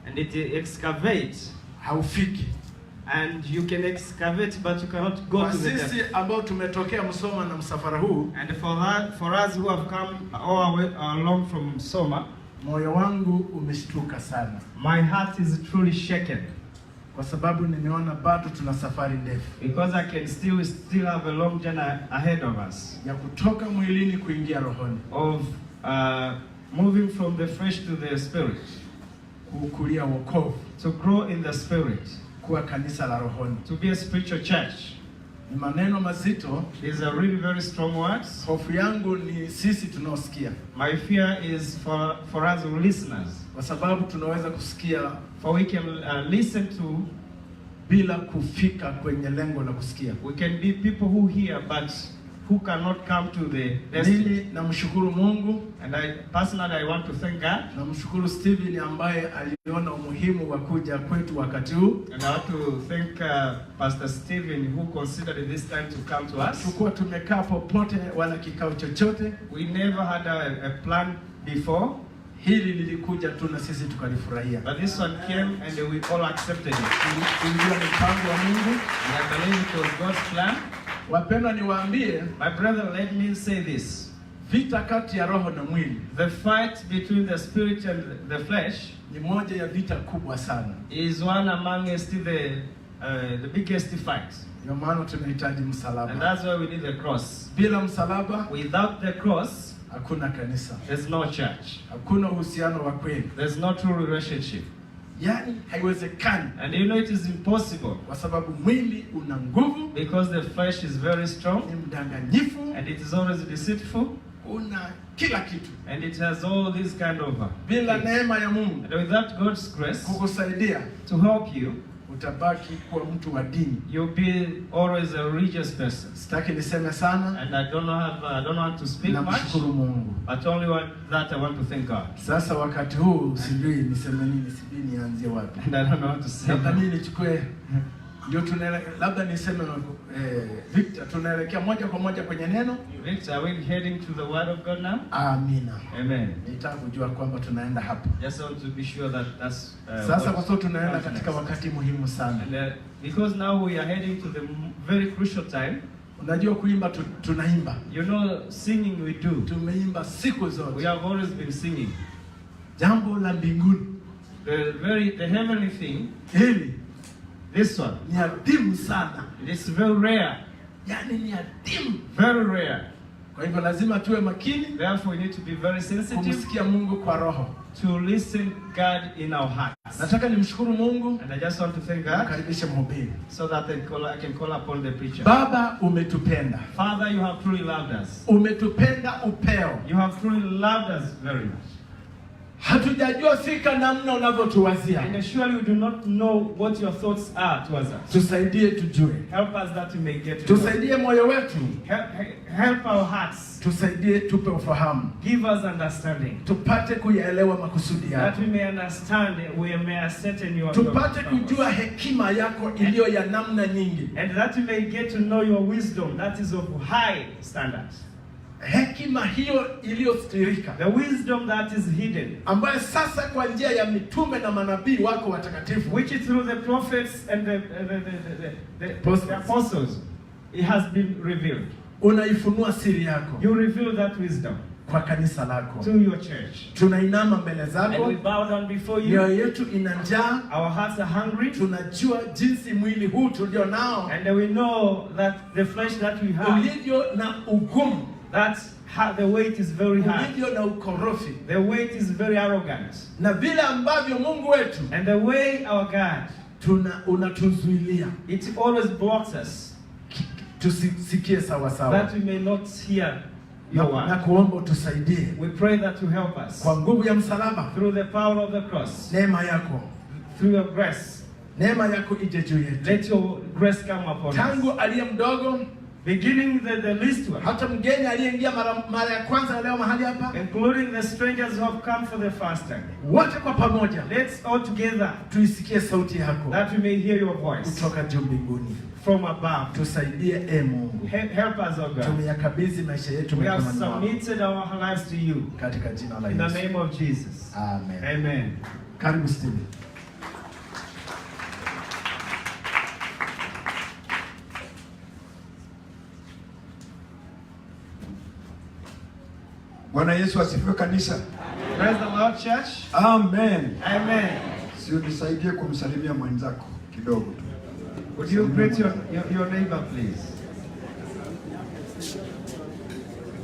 And it excavates. Haufiki. And you can excavate, but you cannot go to the depth. Sisi ambao tumetokea Musoma na msafara huu, and for us who have come all the way along from Musoma, moyo wangu umeshtuka sana. My heart is truly shaken. Kwa sababu nimeona bado tuna safari ndefu. Because I can still have a long journey ahead of us. Ya kutoka mwilini kuingia rohoni. Of moving from the flesh to the spirit. Kukulia wokovu. To grow in the spirit. Kuwa kanisa la rohoni. To be a spiritual church. Ni maneno mazito. These are really very strong words. Hofu yangu ni sisi tunaosikia. My fear is for us listeners. Kwa sababu tunaweza kusikia, for we can listen to bila kufika kwenye lengo la kusikia. We can be people who hear but who cannot come to the destiny. Mimi namshukuru Mungu, and I want to thank God. Namshukuru Steven ambaye aliona umuhimu wa kuja kwetu wakati huu. And I want to thank Pastor Steven who considered this time to come to us. Tukua tumekaa popote wala kikao chochote. We never had a plan before. Hili lilikuja tu na sisi tukalifurahia. But this one came and we all accepted it. Ndio mpango wa Mungu. And I believe it was God's plan. Wapendwa niwaambie, my brother, let me say this. Vita kati ya roho na mwili. The fight between the spirit and the flesh ni moja ya vita kubwa sana. Is one amongst the biggest fights. Ndio maana tunahitaji msalaba. And that's why we need the cross. Bila msalaba, without the cross, hakuna kanisa. There's no church. Hakuna uhusiano wa kweli. There's no true relationship. Yani haiwezekani. And you know it is impossible. Kwa sababu mwili una nguvu. Because the flesh is very strong. Ni mdanganyifu. And it is always deceitful. Una kila kitu. And it has all this kind of bila neema ya Mungu. And without God's grace, kukusaidia, to help you, utabaki kuwa mtu wa dini. You'll be always a religious person. Sitaki niseme sana. And I don't want to speak much. Namshukuru Mungu. But only that I want to thank God. Sasa wakati huu sijui niseme nini, sijui nianzie wapi. And I don't know what to say. Labda mimi nichukue ndio labda niseme Victor, tunaelekea moja kwa moja kwenye neno. Victor, are we heading to the word of God now? Amina. Amen. Nitaka kujua kwamba tunaenda hapo. Just want to be sure that that's sasa kwa sababu tunaenda katika wakati muhimu sana. And because now we are heading to the very crucial time. Unajua kuimba tunaimba. You know, singing we do. Tumeimba siku zote. We have always been singing. Jambo la mbinguni. The heavenly thing. Hili. This one. Ni adimu sana. It is very rare. Yani ni adimu. Very rare. Kwa hivyo lazima tuwe makini. Therefore we need to be very sensitive. Kumsikia Mungu kwa roho. To listen God in our hearts. Nataka nimshukuru Mungu. And I just want to thank God. Karibisha mhubiri. So that I can call upon the preacher. Baba, umetupenda. Father, you have truly loved us. Umetupenda upeo. You have truly loved us very much. Hatujajua fika namna unavyotuwazia. And surely we do not know what your thoughts are towards us. Tusaidie tujue. Help us that we may get to tusaidie moyo wetu. Help our hearts. Tusaidie tupe ufahamu. Give us understanding. Tupate kuyaelewa makusudi yako. That we may understand, we may ascertain your tupate kujua hekima yako iliyo ya namna nyingi. And that we may get to know your wisdom that is of high standards. Hekima hiyo iliyostirika. The wisdom that is hidden. Ambayo sasa kwa njia ya mitume na manabii wako watakatifu. Which is through the prophets and the apostles. It has been revealed. Unaifunua siri yako. You reveal that wisdom. Kwa kanisa lako. To your church. Tunainama mbele zako. And we bow down before you. Mioyo yetu ina njaa. Our hearts are hungry. Tunajua jinsi mwili huu tulio nao. And we know that the flesh that we have. Ulivyo na ugumu. The weight is very high. Ulivyo na ukorofi. The weight is very arrogant. Na vile ambavyo Mungu wetu. And the way our God. Unatuzuilia. It always blocks us. Tusikie sawa sawa. That we may not hear your word. Na kuomba utusaidie. We pray that you help us. Kwa nguvu ya msalaba. Through the power of the cross. Neema yako. Through your grace. Neema yako ije juu yetu. Let your grace come upon us. Tangu aliye mdogo. Beginning the least one. Hata mgeni aliyeingia mara ya kwanza leo mahali hapa. Including the strangers who have come for the first time. Wote kwa pamoja. Let's all together. Tuisikie sauti yako. That we may hear your voice. Kutoka juu mbinguni. From above. Tusaidie Mungu. Help us, O God. Tumeyakabidhi maisha yetu we have submitted our lives to you. Katika jina la Yesu. In the name of Jesus. Amen. Amen. Karibu Steve. Bwana Yesu asifiwe kanisa. Praise the Lord, church. Amen. Amen. Si unisaidie kumsalimia mwenzako kidogo. Would you greet your neighbor, please?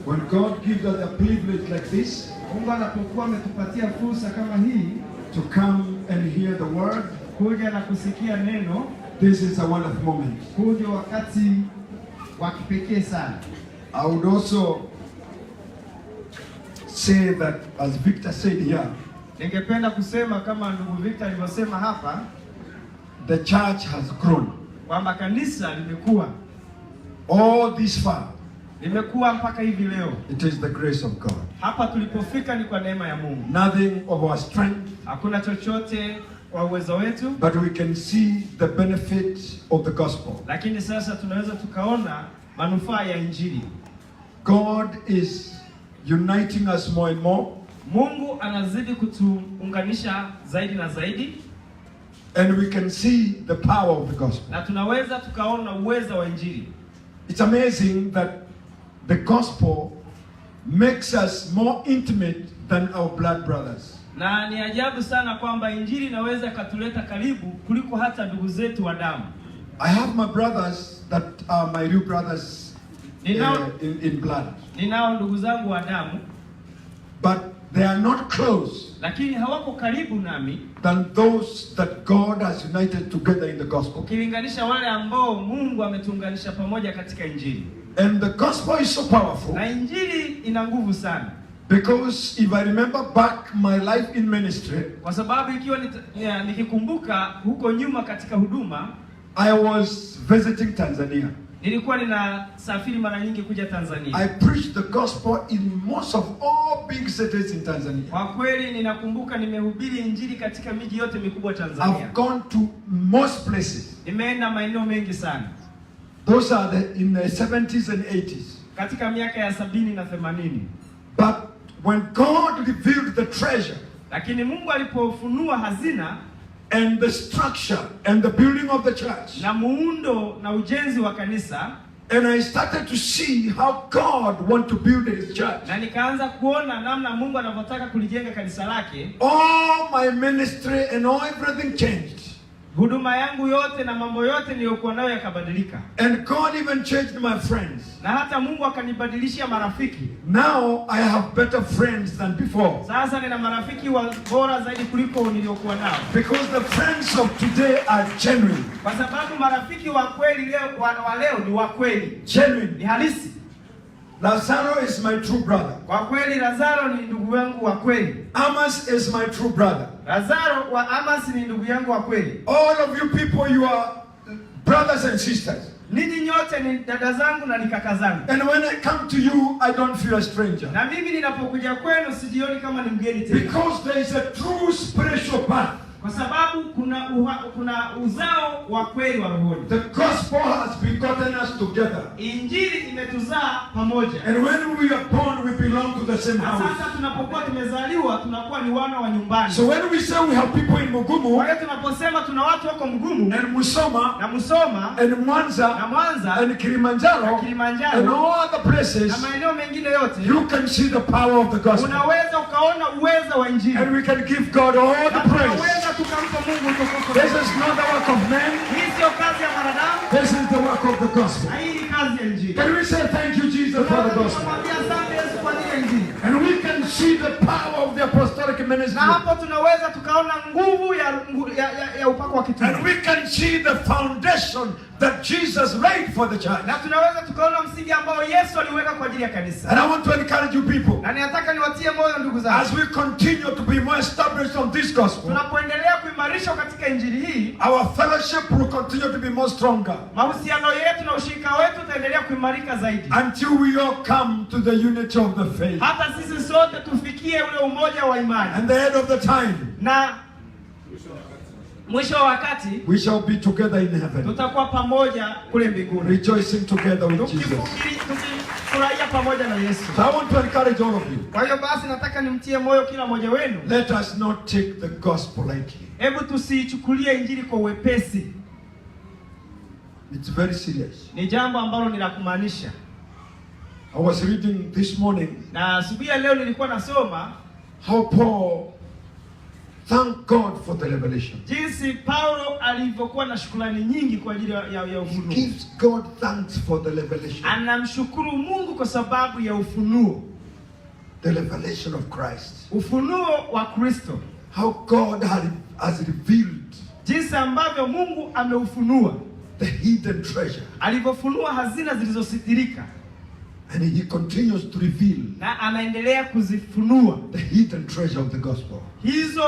When God gives us a privilege like this, Mungu anapokuwa ametupatia fursa kama hii to come and hear the word, kuja na kusikia neno, this is a wonderful moment. huu ndio wakati wa kipekee sana. I would also say that, as Victor said here, Ningependa kusema kama ndugu Victor alivyosema hapa, the church has grown. kwamba kanisa limekuwa All this far, limekuwa mpaka hivi leo. it is the grace of God. Hapa tulipofika ni kwa neema ya Mungu. Nothing of our strength, Hakuna chochote kwa uwezo wetu, but we can see the benefit of the gospel. lakini sasa tunaweza tukaona manufaa ya Injili. God is uniting us more and more, Mungu anazidi kutuunganisha zaidi na zaidi, and we can see the power of the gospel. na tunaweza tukaona uwezo wa Injili. It's amazing that the gospel makes us more intimate than our blood brothers. Na ni ajabu sana kwamba Injili inaweza ikatuleta karibu kuliko hata ndugu zetu wa damu. I have my brothers that are my real brothers in blood, Ninao ndugu zangu wa damu, but they are not close lakini hawako karibu nami than those that God has united together in the gospel. ukilinganisha wale ambao Mungu ametuunganisha pamoja katika Injili. And the gospel is so powerful, Na Injili ina nguvu sana, because if I remember back my life in ministry, kwa sababu ikiwa nikikumbuka huko nyuma katika huduma, I was visiting Tanzania. nilikuwa ninasafiri mara nyingi kuja Tanzania. I preached the gospel in most of all big cities in Tanzania. Kwa kweli ninakumbuka nimehubiri Injili katika miji yote mikubwa Tanzania. I've gone to most places. Nimeenda maeneo mengi sana. Those are in the 70s and 80s. Katika miaka ya 70 na 80. But when God revealed the treasure, Lakini Mungu alipofunua hazina and the structure and the building of the church, na muundo na ujenzi wa kanisa, and I started to see how God wants to build His church, na nikaanza kuona namna Mungu anavyotaka kulijenga kanisa lake, all my ministry and all everything changed. huduma yangu yote na mambo yote niliyokuwa nayo yakabadilika. And God even changed my friends. Na hata Mungu akanibadilishia marafiki. Now I have better friends than before. Sasa nina marafiki bora zaidi kuliko niliokuwa nao. Because the friends of today are genuine. Kwa sababu marafiki wa kweli wa leo ni wa kweli. Genuine. Ni halisi. Lazaro is my true brother. Kwa kweli Lazaro ni ndugu yangu wa kweli. Amos is my true brother. Lazaro wa Amos ni ndugu yangu wa kweli. All of you people, you are brothers and sisters. Ninyi nyote ni dada zangu na ni kaka zangu. And when I come to you, I don't feel a stranger. Na mimi ninapokuja kwenu sijioni kama ni mgeni tena. Because there is a true spiritual birth. Kwa sababu kuna uzao wa kweli wa rohoni. The gospel has begotten us together. Injili imetuzaa pamoja. And when we are born, we belong to the same house. Sasa tunapokuwa tumezaliwa tunakuwa ni wana wa nyumbani. So when we say we have people in Mugumu, Kwa hiyo tunaposema tuna watu wako Mgumu and Musoma, na Musoma and na Mwanza, Mwanza and Kilimanjaro, na Kilimanjaro and all other places, na maeneo mengine yote, you can see the power of the gospel. unaweza ukaona uwezo wa Injili. And we can give God all Na the praise. tunaweza tukampa Mungu utukufu. This is not the work of man. Hii sio kazi ya mwanadamu, This is the work of the gospel. na hii ni kazi ya Injili. Can we say thank you, Jesus, for the Tunaweza gospel? kumwambia asante Yesu kwa ajili ya Injili. And we can see the power of the apostolic Na ministry. hapo tunaweza tukaona nguvu ya upako wa And kitume. we can see the foundation that Jesus laid for the church. Na tunaweza tukaona msingi ambao Yesu aliweka kwa ajili ya kanisa. And I want to encourage you people, Na ninataka niwatie moyo ndugu zangu. as we continue to be more established on this gospel, Tunapoendelea kuimarishwa katika Injili hii, our fellowship will continue to be more stronger mahusiano yetu na ushirika wetu utaendelea kuimarika zaidi. until we all come to the unity of the faith. Hata sisi sote tufikie ule umoja wa imani. And the end of the time, Na mwisho wa wakati we shall be together in heaven, tutakuwa pamoja kule mbinguni. rejoicing together with Jesus. Tukifurahia kufurahia pamoja na Yesu. So I want to encourage all of you. Kwa hiyo basi nataka nimtie moyo kila mmoja wenu. Let us not take the gospel lightly. Hebu tusichukulie injili kwa uwepesi. It's very serious. Ni jambo ambalo ni la kumaanisha. I was reading this morning Na asubuhi ya leo nilikuwa nasoma how Paul thanked God for the revelation. jinsi Paulo alivyokuwa na shukrani nyingi kwa ajili ya He ufunuo. gives God thanks for the revelation. Anamshukuru Mungu kwa sababu ya ufunuo. The revelation of Christ. Ufunuo wa Kristo. How God has revealed Jinsi ambavyo Mungu ameufunua. the hidden treasure. Alivyofunua hazina zilizositirika. And he continues to reveal Na anaendelea kuzifunua the hidden treasure of the gospel. hizo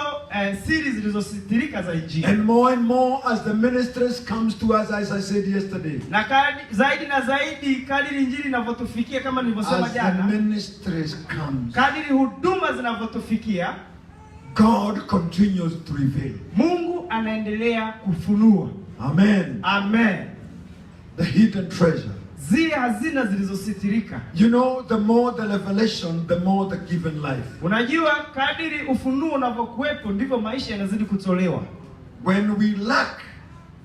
siri zilizositirika za injili. And more as the ministers comes to us, as I said yesterday. Na zaidi na zaidi kadiri injili inavyotufikia, kama nilivyosema As the jana, ministries comes, kadiri huduma zinavyotufikia, God continues to reveal. Mungu anaendelea kufunua. Amen. Amen. The hidden treasure. Zile hazina zilizositirika. You know, the more the revelation, the more the given life. Unajua kadiri ufunuo unavyokuwepo ndivyo maisha yanazidi kutolewa. When we lack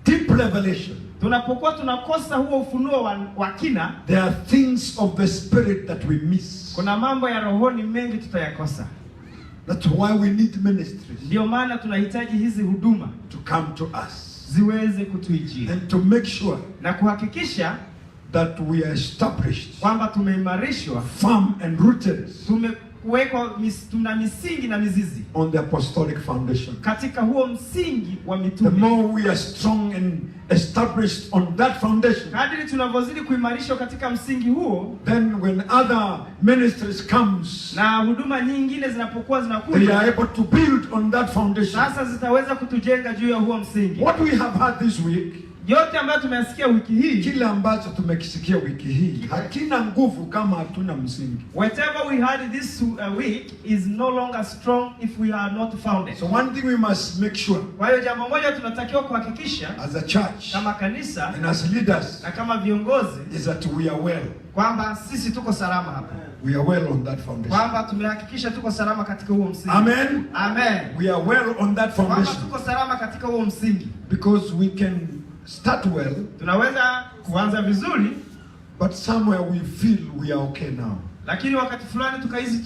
deep revelation, Tunapokuwa tunakosa huo ufunuo wa kina, there are things of the spirit that we miss. kuna mambo ya rohoni mengi tutayakosa. That's why we need ministries Ndio maana tunahitaji hizi huduma to come to us ziweze kutuijia and to make sure na kuhakikisha that we are established, kwamba tumeimarishwa, firm and rooted tuna misingi na mizizi on the apostolic foundation. katika huo msingi wa The mitume. more we are strong and established on that foundation, Kadiri tunavyozidi kuimarishwa katika msingi huo, then when other ministries comes, na huduma nyingine zinapokuwa they zinakuja, are able to build on that foundation. sasa zitaweza kutujenga juu ya huo msingi. What we have had this week, Yote ambayo tumeyasikia wiki hii, kile ambacho tumekisikia wiki hii hakina nguvu kama hatuna msingi. whatever we had this week is no longer strong if we are not founded. So one thing we must make sure Kwa hiyo jambo moja tunatakiwa kuhakikisha as a church kama kanisa and as leaders na kama viongozi is that we are well. kwamba sisi tuko salama hapa, We are well on that foundation. kwamba tumehakikisha tuko salama katika huo msingi. Amen. Amen. We are well on that Kwamba foundation tuko salama katika huo msingi. because we can start well, Tunaweza kuanza vizuri, but somewhere we feel we are okay now. lakini wakati fulani tukahisi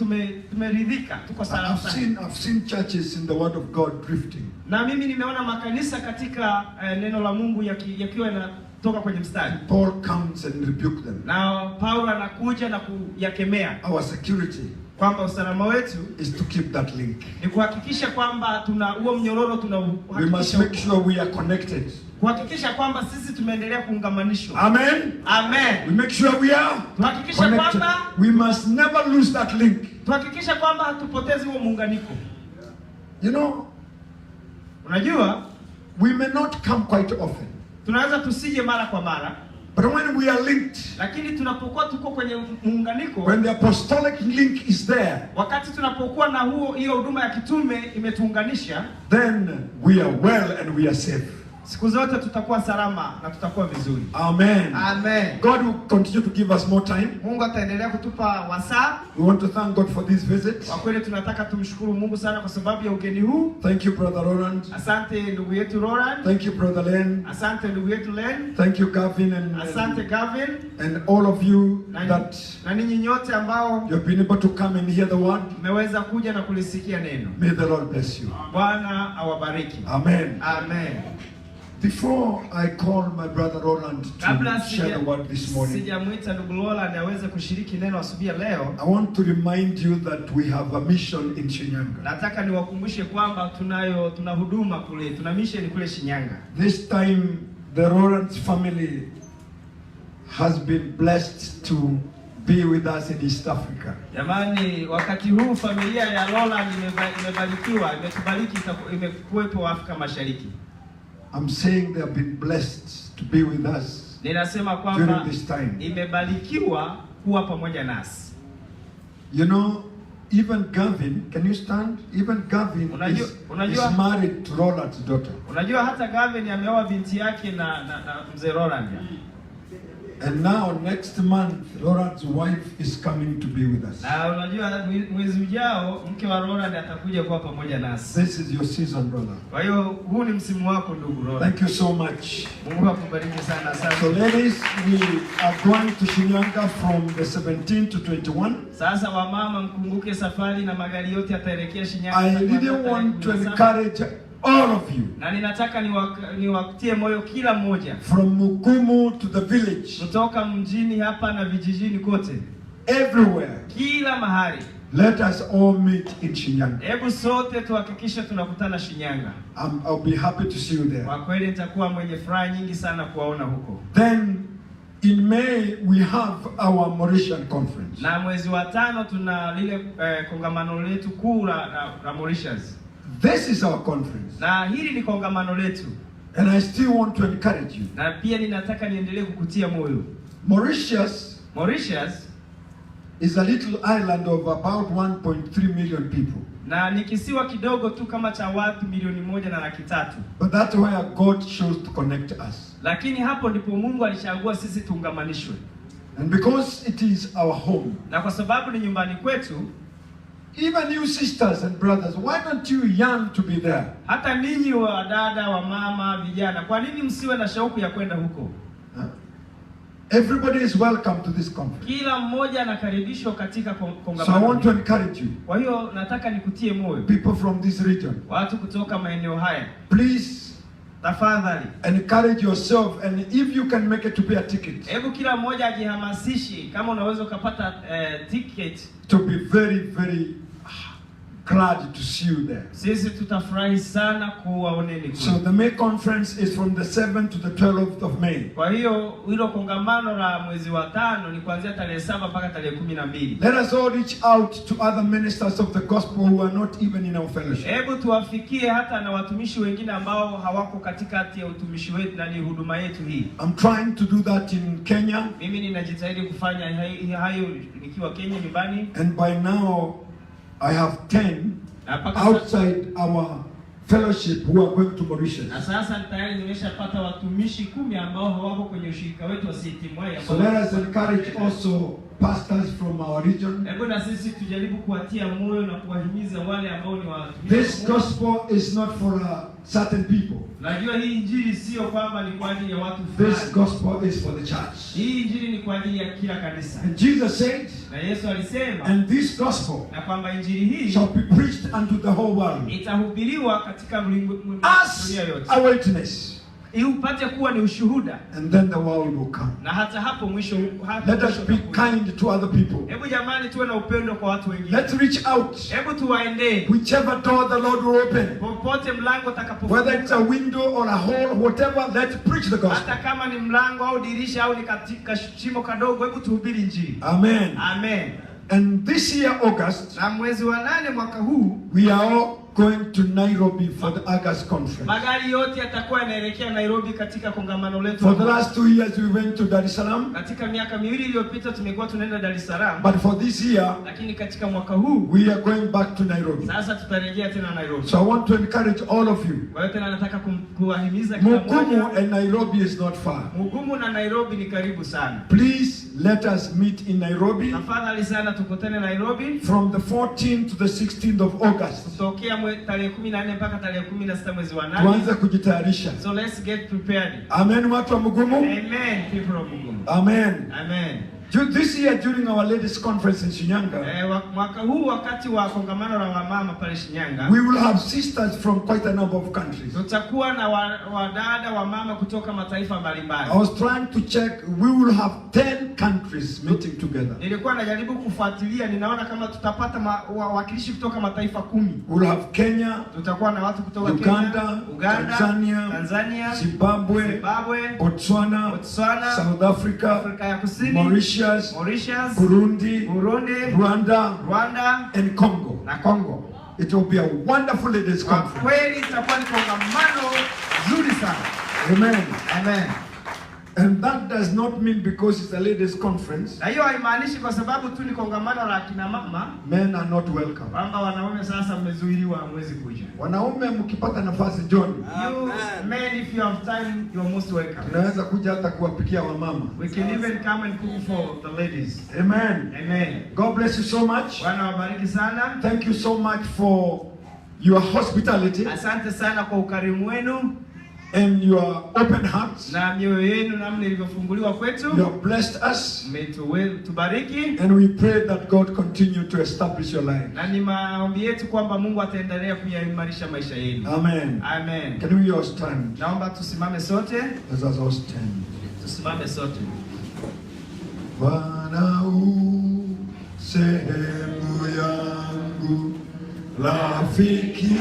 tumeridhika, tuko salama sana. I've seen churches in the word of God drifting. Na mimi nimeona makanisa katika neno la Mungu yakiwa yanatoka kwenye mstari. Paul comes and rebukes them. Na Paulo anakuja na kuyakemea Our security kwamba usalama wetu is to keep that link. ni kuhakikisha kwamba tuna huo mnyororo, We must make sure we are connected. kuhakikisha kwamba sisi tumeendelea kuungamanishwa. Amen. Amen. We make sure we are Tuhakikisha connected. kwamba We must never lose that link. tuhakikisha kwamba hatupotezi huo muunganiko. You know, Unajua, we may not come quite often, tunaweza tusije mara kwa mara, but when we are linked, lakini tunapokuwa tuko kwenye muunganiko, when the apostolic link is there, wakati tunapokuwa na hiyo huduma ya kitume imetuunganisha, then we are well and we are safe. siku zote tutakuwa salama na tutakuwa vizuri. Amen. Amen. God will continue to give us more time. Mungu ataendelea kutupa wasaa. We want to thank God for this visit. Kwa kweli tunataka tumshukuru Mungu sana kwa sababu ya ugeni huu. Thank you, Brother Roland. Asante ndugu yetu Roland. Thank you, Brother Len. Asante ndugu yetu Len. Thank you, Gavin, and Asante Gavin. all of you Na that ninyi nyote ambao you've been able to come and hear the word. mmeweza kuja na kulisikia neno. May the Lord bless you. Bwana awabariki. Amen. Amen. Before I call my brother Roland Kabla to share the word this morning, sijamuita ndugu Roland aweze kushiriki neno asubuhi ya leo, I want to remind you that we have a mission in Shinyanga. nataka niwakumbushe kwamba tuna huduma kule, tuna mission kule Shinyanga. This time the Roland's family has been blessed to be with us in East Africa. Jamani, wakati huu familia ya Roland imebarikiwa, imetubariki, imekuwepo Afrika Mashariki. I'm saying they have been blessed to be with us Ninasema kwamba during this time. imebarikiwa kuwa pamoja nasi. You know, even Gavin, can you stand? Even Gavin is married to Roland's daughter. Unajua hata Gavin ameoa binti yake na mzee Roland. And now next month, Roland's wife is coming to be with us. Na unajua mwezi ujao mke wa Roland atakuja kuwa pamoja nasi. This is your season, brother. Kwa hiyo huu ni msimu wako ndugu Roland. Thank you so much. Mungu akubariki sana sana. So ladies, we are going to Shinyanga from the 17th to 21. Sasa wamama mkumbuke safari na magari yote yataelekea Shinyanga. I really want to encourage all of you. Na ninataka niwatie moyo kila mmoja. From Mugumu to the village. Kutoka mjini hapa na vijijini kote. Everywhere. Kila mahali. Let us all meet in Shinyanga. Hebu sote tuhakikishe tunakutana Shinyanga. I'll be happy to see you there. Kwa kweli nitakuwa mwenye furaha nyingi sana kuwaona huko. Then in May we have our Mauritian conference. Na mwezi wa 5 tuna lile kongamano letu kuu la Mauritius. This is our conference. Na hili ni kongamano letu. And I still want to encourage you. Na pia ninataka niendelee kukutia moyo. Mauritius is a little island of about 1.3 million people. Na ni kisiwa kidogo tu kama cha watu 1.3 milioni. But that's where God chose to connect us. Lakini hapo ndipo Mungu alichagua sisi tuungamanishwe. And because it is our home. Na kwa sababu ni nyumbani kwetu, even you sisters and brothers, why don't you yearn to be there? Hata ninyi wa dada, wa mama, vijana, kwa nini msiwe na shauku ya kwenda huko? Everybody is welcome to this conference. Kila mmoja anakaribishwa katika kongamano. So I want to encourage you. Kwa hiyo nataka nikutie moyo. People from this region. Watu kutoka maeneo haya. Please, tafadhali, encourage yourself, and if you can make it to be a ticket. Hebu kila mmoja ajihamasishi kama unaweza kupata ticket. To be very, very glad to see you there. Sisi tutafurahi sana kuwaoneni kule. So the May conference is from the 7th to the 12th of May. Kwa hiyo hilo kongamano la mwezi wa 5 ni kuanzia tarehe 7 mpaka tarehe 12. Let us all reach out to other ministers of the gospel who are not even in our fellowship. Hebu tuwafikie hata na watumishi wengine ambao hawako katikati ya utumishi wetu na ni huduma yetu hii. I'm trying to do that in Kenya. Mimi ninajitahidi kufanya hayo nikiwa Kenya nyumbani. And by now I have 10 outside our fellowship who are going to Mauritius. Na sasa tayari nimeshapata watumishi 10 ambao hawako kwenye ushirika wetu wa CTMY. So let us encourage also pastors from our region. Hebu na sisi tujaribu kuwatia moyo na kuwahimiza wale ambao ni watumishi. This gospel is not for certain people. Najua hii injili sio kwamba ni kwa ajili ya watu fulani. This gospel is for the church. Hii injili ni kwa ajili ya kila kanisa. And Jesus said, na Yesu alisema, and this gospel na kwamba injili hii shall be preached unto the whole world. Itahubiriwa katika ulimwengu yote. A witness. Upate kuwa ni ushuhuda. And then the world will come. Na hata hapo mwisho let us be kind to other people. Hebu jamani tuwe na upendo kwa watu wengine. Let's reach out. Hebu tuwaendee. Whichever door the Lord will open. Popote mlango utakapofunguka. Whether it's a window or a hole, whatever, let's preach the gospel. Hata kama ni mlango au dirisha au ni katika shimo kadogo, hebu tuhubiri injili. Amen. Amen. And this year August, na mwezi wa 8 mwaka huu, we are all going to Nairobi for the August conference. Magari yote yatakuwa yanaelekea Nairobi katika kongamano letu. For the last 2 years we went to Dar es Salaam. Katika miaka 2 iliyopita tumekuwa tunaenda Dar es Salaam. But for this year, lakini katika mwaka huu, we are going back to Nairobi. Sasa tutarejea tena Nairobi. So I want to encourage all of you. Kwa hiyo tena nataka kuwahimiza kila mmoja. Mugumu and Nairobi is not far. Mugumu na Nairobi ni karibu sana. Please let us meet in Nairobi. Tafadhali sana tukutane Nairobi. From the 14th to the 16th of August. Kutokea tarehe 14 mpaka tarehe 16 mwezi wa 8. Tuanze kujitayarisha. So let's get prepared. Amen, watu wa Mugumu. Amen, people of Mugumu. Amen. Amen. This year during our ladies conference in Shinyanga, mwaka huu wakati wa kongamano la wamama pale Shinyanga, we will have sisters from quite a number of countries. Tutakuwa na wadada wa mama kutoka mataifa mbalimbali. I was trying to check, we will have 10 countries meeting together. Nilikuwa najaribu kufuatilia, ninaona kama tutapata wawakilishi kutoka mataifa 10. We will have Kenya, tutakuwa na watu kutoka Uganda, Tanzania, Zimbabwe, Botswana, South Africa, Afrika ya Kusini, Mauritius, Burundi, Rwanda, and Congo. Na Congo. It will be a wonderful ladies conference. Kweli itakuwa ni kongamano zuri sana. Amen. Amen. And that does not mean because it's a ladies' conference, Na hiyo haimaanishi kwa sababu tu ni kongamano la kina mama men are not welcome. kwamba wanaume sasa mmezuiliwa hamwezi kuja. Wanaume mkipata nafasi John, You men, if you have time, you are most welcome. tunaweza kuja hata kuwapikia wamama. We can even come and cook for the ladies. Amen. Amen. God bless you so much. Bwana wabariki sana. Thank you so much for your hospitality Asante sana kwa ukarimu wenu and your open hearts. na mioyo yenu namna ilivyofunguliwa kwetu. You have blessed us, Tubariki. and we pray that God continue to establish your life. Na ni maombi yetu kwamba Mungu ataendelea kuyaimarisha maisha yenu. Amen. Amen. Can we all stand? Naomba tusimame sote. Let us all stand. Tusimame sote. Bwana sehemu yangu, rafiki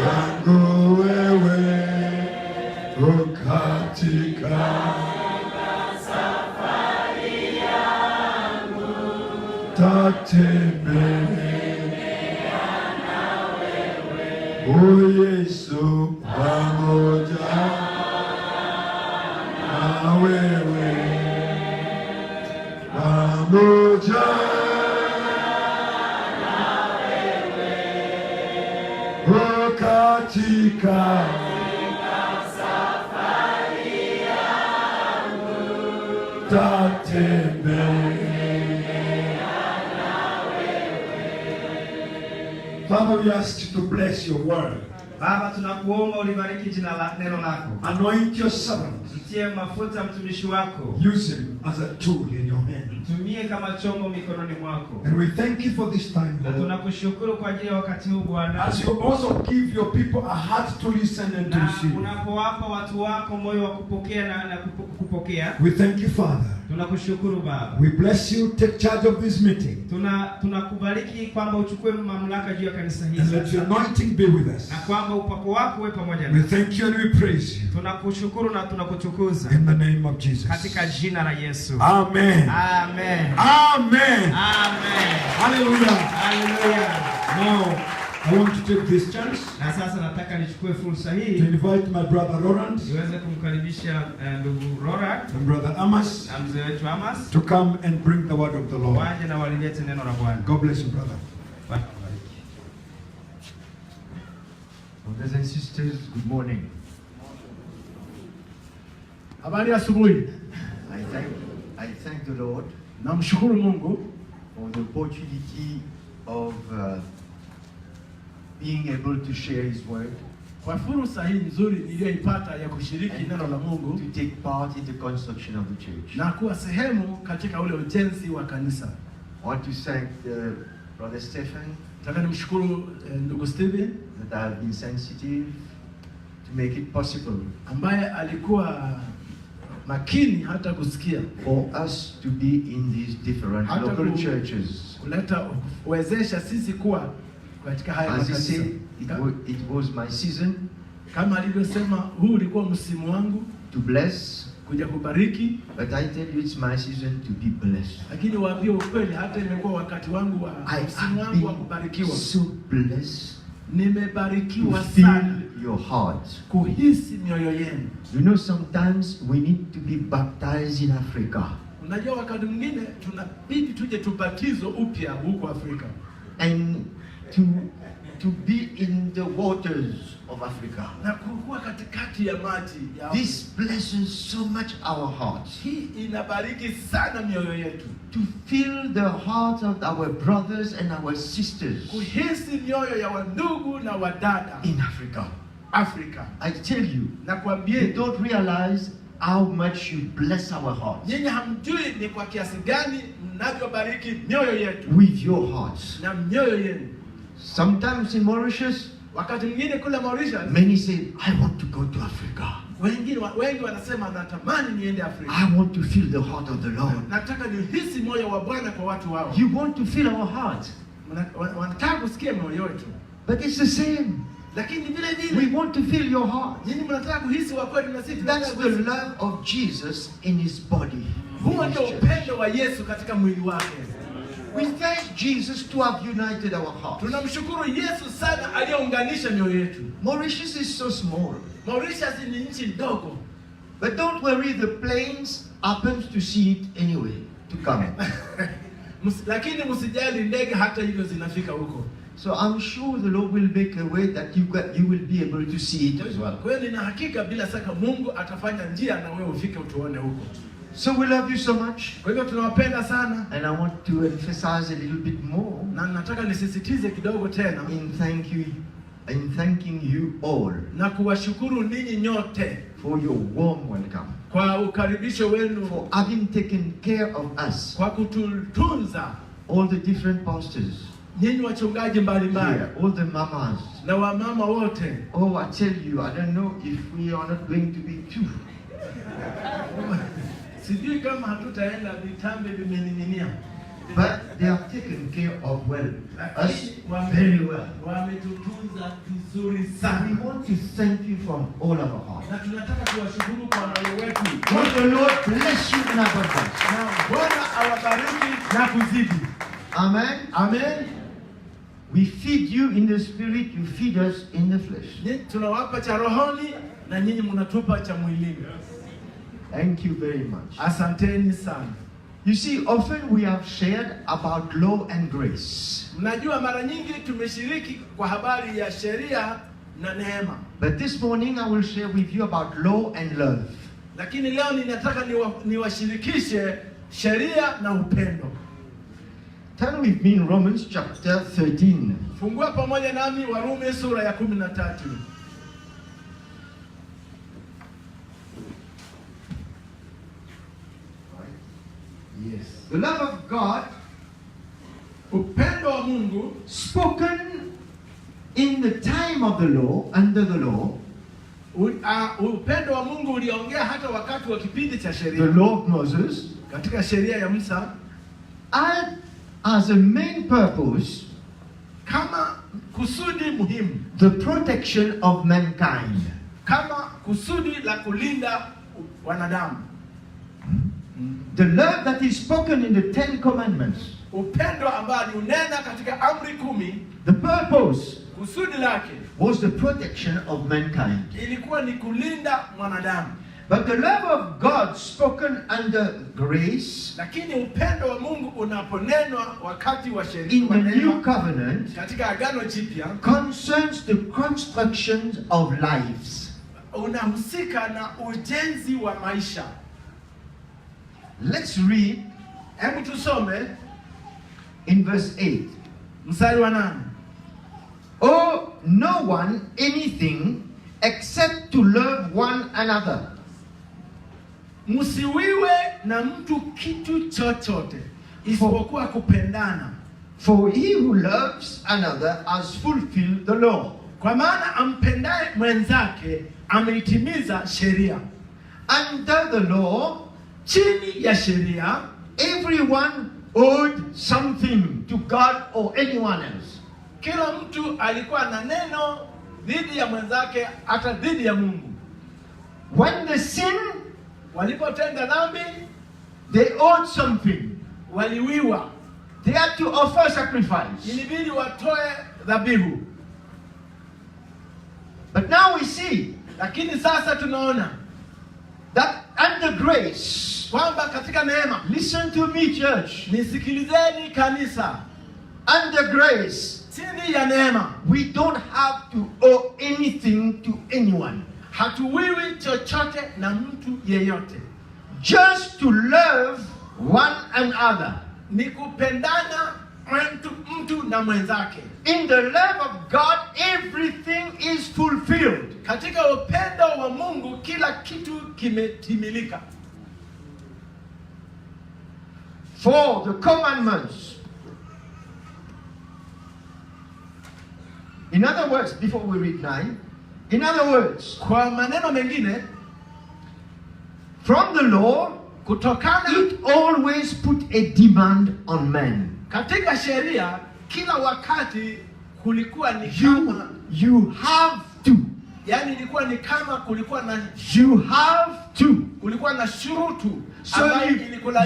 yangu wewe, katika safari yangu tatembea na wewe, o Yesu, pamoja na wewe, pamoja na wewe, katika safari yangu tatembea na wewe. Father, we ask you to bless your word. Baba, tunakuomba ulibariki jina la neno lako. Anoint your servant. Mtie mafuta mtumishi wako. Use him as a tool in your hand. Tumie kama chombo mikononi mwako. And we thank you for this time, Na Lord. tunakushukuru kwa ajili ya wakati huu Bwana. As you also give your people a heart to listen and to Na receive. unapowapa watu wako moyo wa kupokea na kupokea. We thank you, Father. Tunakushukuru Baba. We bless you. Take charge of this meeting. Tunakubariki kwamba uchukue mamlaka juu ya kanisa hili. And let your anointing be with us. Na kwamba upako wako uwe pamoja We nasi. thank you and we praise you. Tunakushukuru na tunakutukuza. In the name of Jesus. Katika jina la Yesu. Amen. Amen. Amen. Amen. Hallelujah. Hallelujah. Now, I want to take this chance Na sasa nataka nichukue fursa to hii invite my brother Roland niweze kumkaribisha ndugu Rora and brother Amos na mzee wetu Amos to come and bring the word of the Lord. waje na walilete neno la Bwana. God bless you, brother. Bwana awabariki. Brothers and sisters, good morning. Habari asubuhi. I thank the Lord Namshukuru Mungu for the opportunity of being able to share His word, kwa fursa hii nzuri niliyoipata ya kushiriki neno la Mungu to take part in the construction of the church. na kuwa sehemu katika ule ujenzi wa kanisa. I want to thank Brother Stephen Nataka nimshukuru ndugu Steven that I have been sensitive to make it possible ambaye alikuwa makini hata kusikia for us to be in these different Hata local ku- churches. kuleta kuwezesha sisi kuwa katika haya As he makanisa. said, it was my season Kama alivyosema, huu ulikuwa msimu wangu to bless, kuja kubariki, but I tell you it's my season to be blessed. lakini waambie ukweli, hata imekuwa wakati wangu wa I msimu have wangu wa been kubarikiwa. so blessed to Nimebarikiwa feel sana your heart. kuhisi mioyo yenu. You know, sometimes we need to be baptized in Africa. Unajua, wakati mwingine tunabidi tuje tubatizwe upya huko Afrika And to be in the waters of Africa. na kuwa katikati ya maji ya This blesses so much our hearts. hii inabariki sana mioyo yetu, To feel the hearts of our brothers and our sisters kuhisi mioyo ya wandugu na wadada in Africa. Afrika. I tell you, Na you kuambie, don't realize how much you bless our hearts. nyinyi hamjui ni kwa kiasi gani mnavyobariki mioyo yetu With your hearts. na mioyo yenu. Sometimes in Mauritius, Wakati mwingine kule Mauritius, many say, I want to go to Africa. wengi wanasema natamani niende Afrika, I want to feel the heart of the Lord. nataka nihisi moyo wa Bwana kwa watu wao. You want to feel our heart. Wanataka kusikia mioyo yetu, But it's the same. lakini vile We vile want to feel your heart. nyinyi mnataka kuhisi wa kweli na sisi That's tunataka the kuhisi. love of Jesus in his body. Huo in ndio his church. upendo wa Yesu katika mwili wake. We thank Jesus to have united our hearts. Tunamshukuru Yesu sana aliyeunganisha mioyo yetu. Mauritius is so small. Mauritius ni nchi ndogo, But don't worry, the planes happens to see it anyway, to come. Lakini msijali, ndege hata hivyo zinafika huko. So I'm sure the Lord will make a way that you will be able to see it as well. Kwa hiyo nina hakika bila shaka Mungu atafanya njia na wewe ufike utuone huko. So we love you so much. Kwa hivyo tunawapenda sana. And I want to emphasize a little bit more. Na nataka nisisitize kidogo tena. In thanking you all. Na kuwashukuru ninyi nyote. For your warm welcome. Kwa ukaribisho wenu. For having taken care of us. Kwa kututunza. All the different pastors. Nyinyi wachungaji mbalimbali. All the mamas. Na wamama wote. Oh, I tell you, I don't know if we are not going to be two. Sijui kama hatutaenda vitambe vimening'inia. But they have taken care of us very well. Wametutunza vizuri sana. And we want to thank you from all of our hearts. Na tunataka kuwashukuru kwa moyo wetu. May the Lord bless you in abundance. Na Bwana awabariki na kuzidi. Amen. Amen. We feed you in the spirit, you feed us in the flesh. Tunawapa cha rohoni na nyinyi mnatupa cha mwilini. Thank you very much. Asanteni sana. You see, often we have shared about law and grace. Mnajua mara nyingi tumeshiriki kwa habari ya sheria na neema. But this morning I will share with you about law and love. Lakini leo ninataka niwashirikishe sheria na upendo. Turn with me in Romans chapter 13. Fungua pamoja nami Warumi sura ya 13. Yes. The love of God, upendo wa Mungu, spoken in the time of the law, under the law. Upendo wa Mungu uliongea hata wakati wa kipindi cha sheria. The law of Moses, katika sheria ya Musa, as a main purpose, kama kusudi muhimu, the protection of mankind. Kama kusudi la kulinda wanadamu. The love that is spoken in the 10 commandments. Upendo ambao unena katika amri 10. The purpose, kusudi lake, was the protection of mankind. Ilikuwa ni kulinda mwanadamu. But the love of God spoken under grace, lakini upendo wa Mungu unaponenwa wakati wa sheria, in the new covenant, katika agano jipya, concerns the constructions of lives. Unahusika na ujenzi wa maisha. Let's read. Hebu tusome in verse 8. Mstari wa 8. Oh, no one anything except to love one another. Msiwiwe na mtu kitu chochote isipokuwa kupendana. For he who loves another has fulfilled the law. Kwa maana ampendaye mwenzake ameitimiza sheria. Under the law, chini ya sheria, everyone owed something to God or anyone else. Kila mtu alikuwa na neno dhidi ya mwenzake, hata dhidi ya Mungu. When the sin, walipotenda dhambi, they owed something. Waliwiwa. They had to offer sacrifice. Ilibidi watoe dhabihu. But now we see, lakini sasa tunaona that under grace, kwamba katika neema, listen to me church, nisikilizeni kanisa, under grace, chini ya neema, we don't have to owe anything to anyone. Hatuwiwi chochote na mtu yeyote. Just to love one another. Ni kupendana mtu na mwenzake. In the love of God, everything is fulfilled. Katika upendo wa Mungu kila kitu kimetimilika. For the commandments. In other words, before we read 9, in other words, kwa maneno mengine, from the law, kutokana, it always put a demand on man. Katika sheria kila wakati kulikuwa ni kama you have to. Yani ilikuwa ni kama kulikuwa na you have to. Kulikuwa na shurutu. So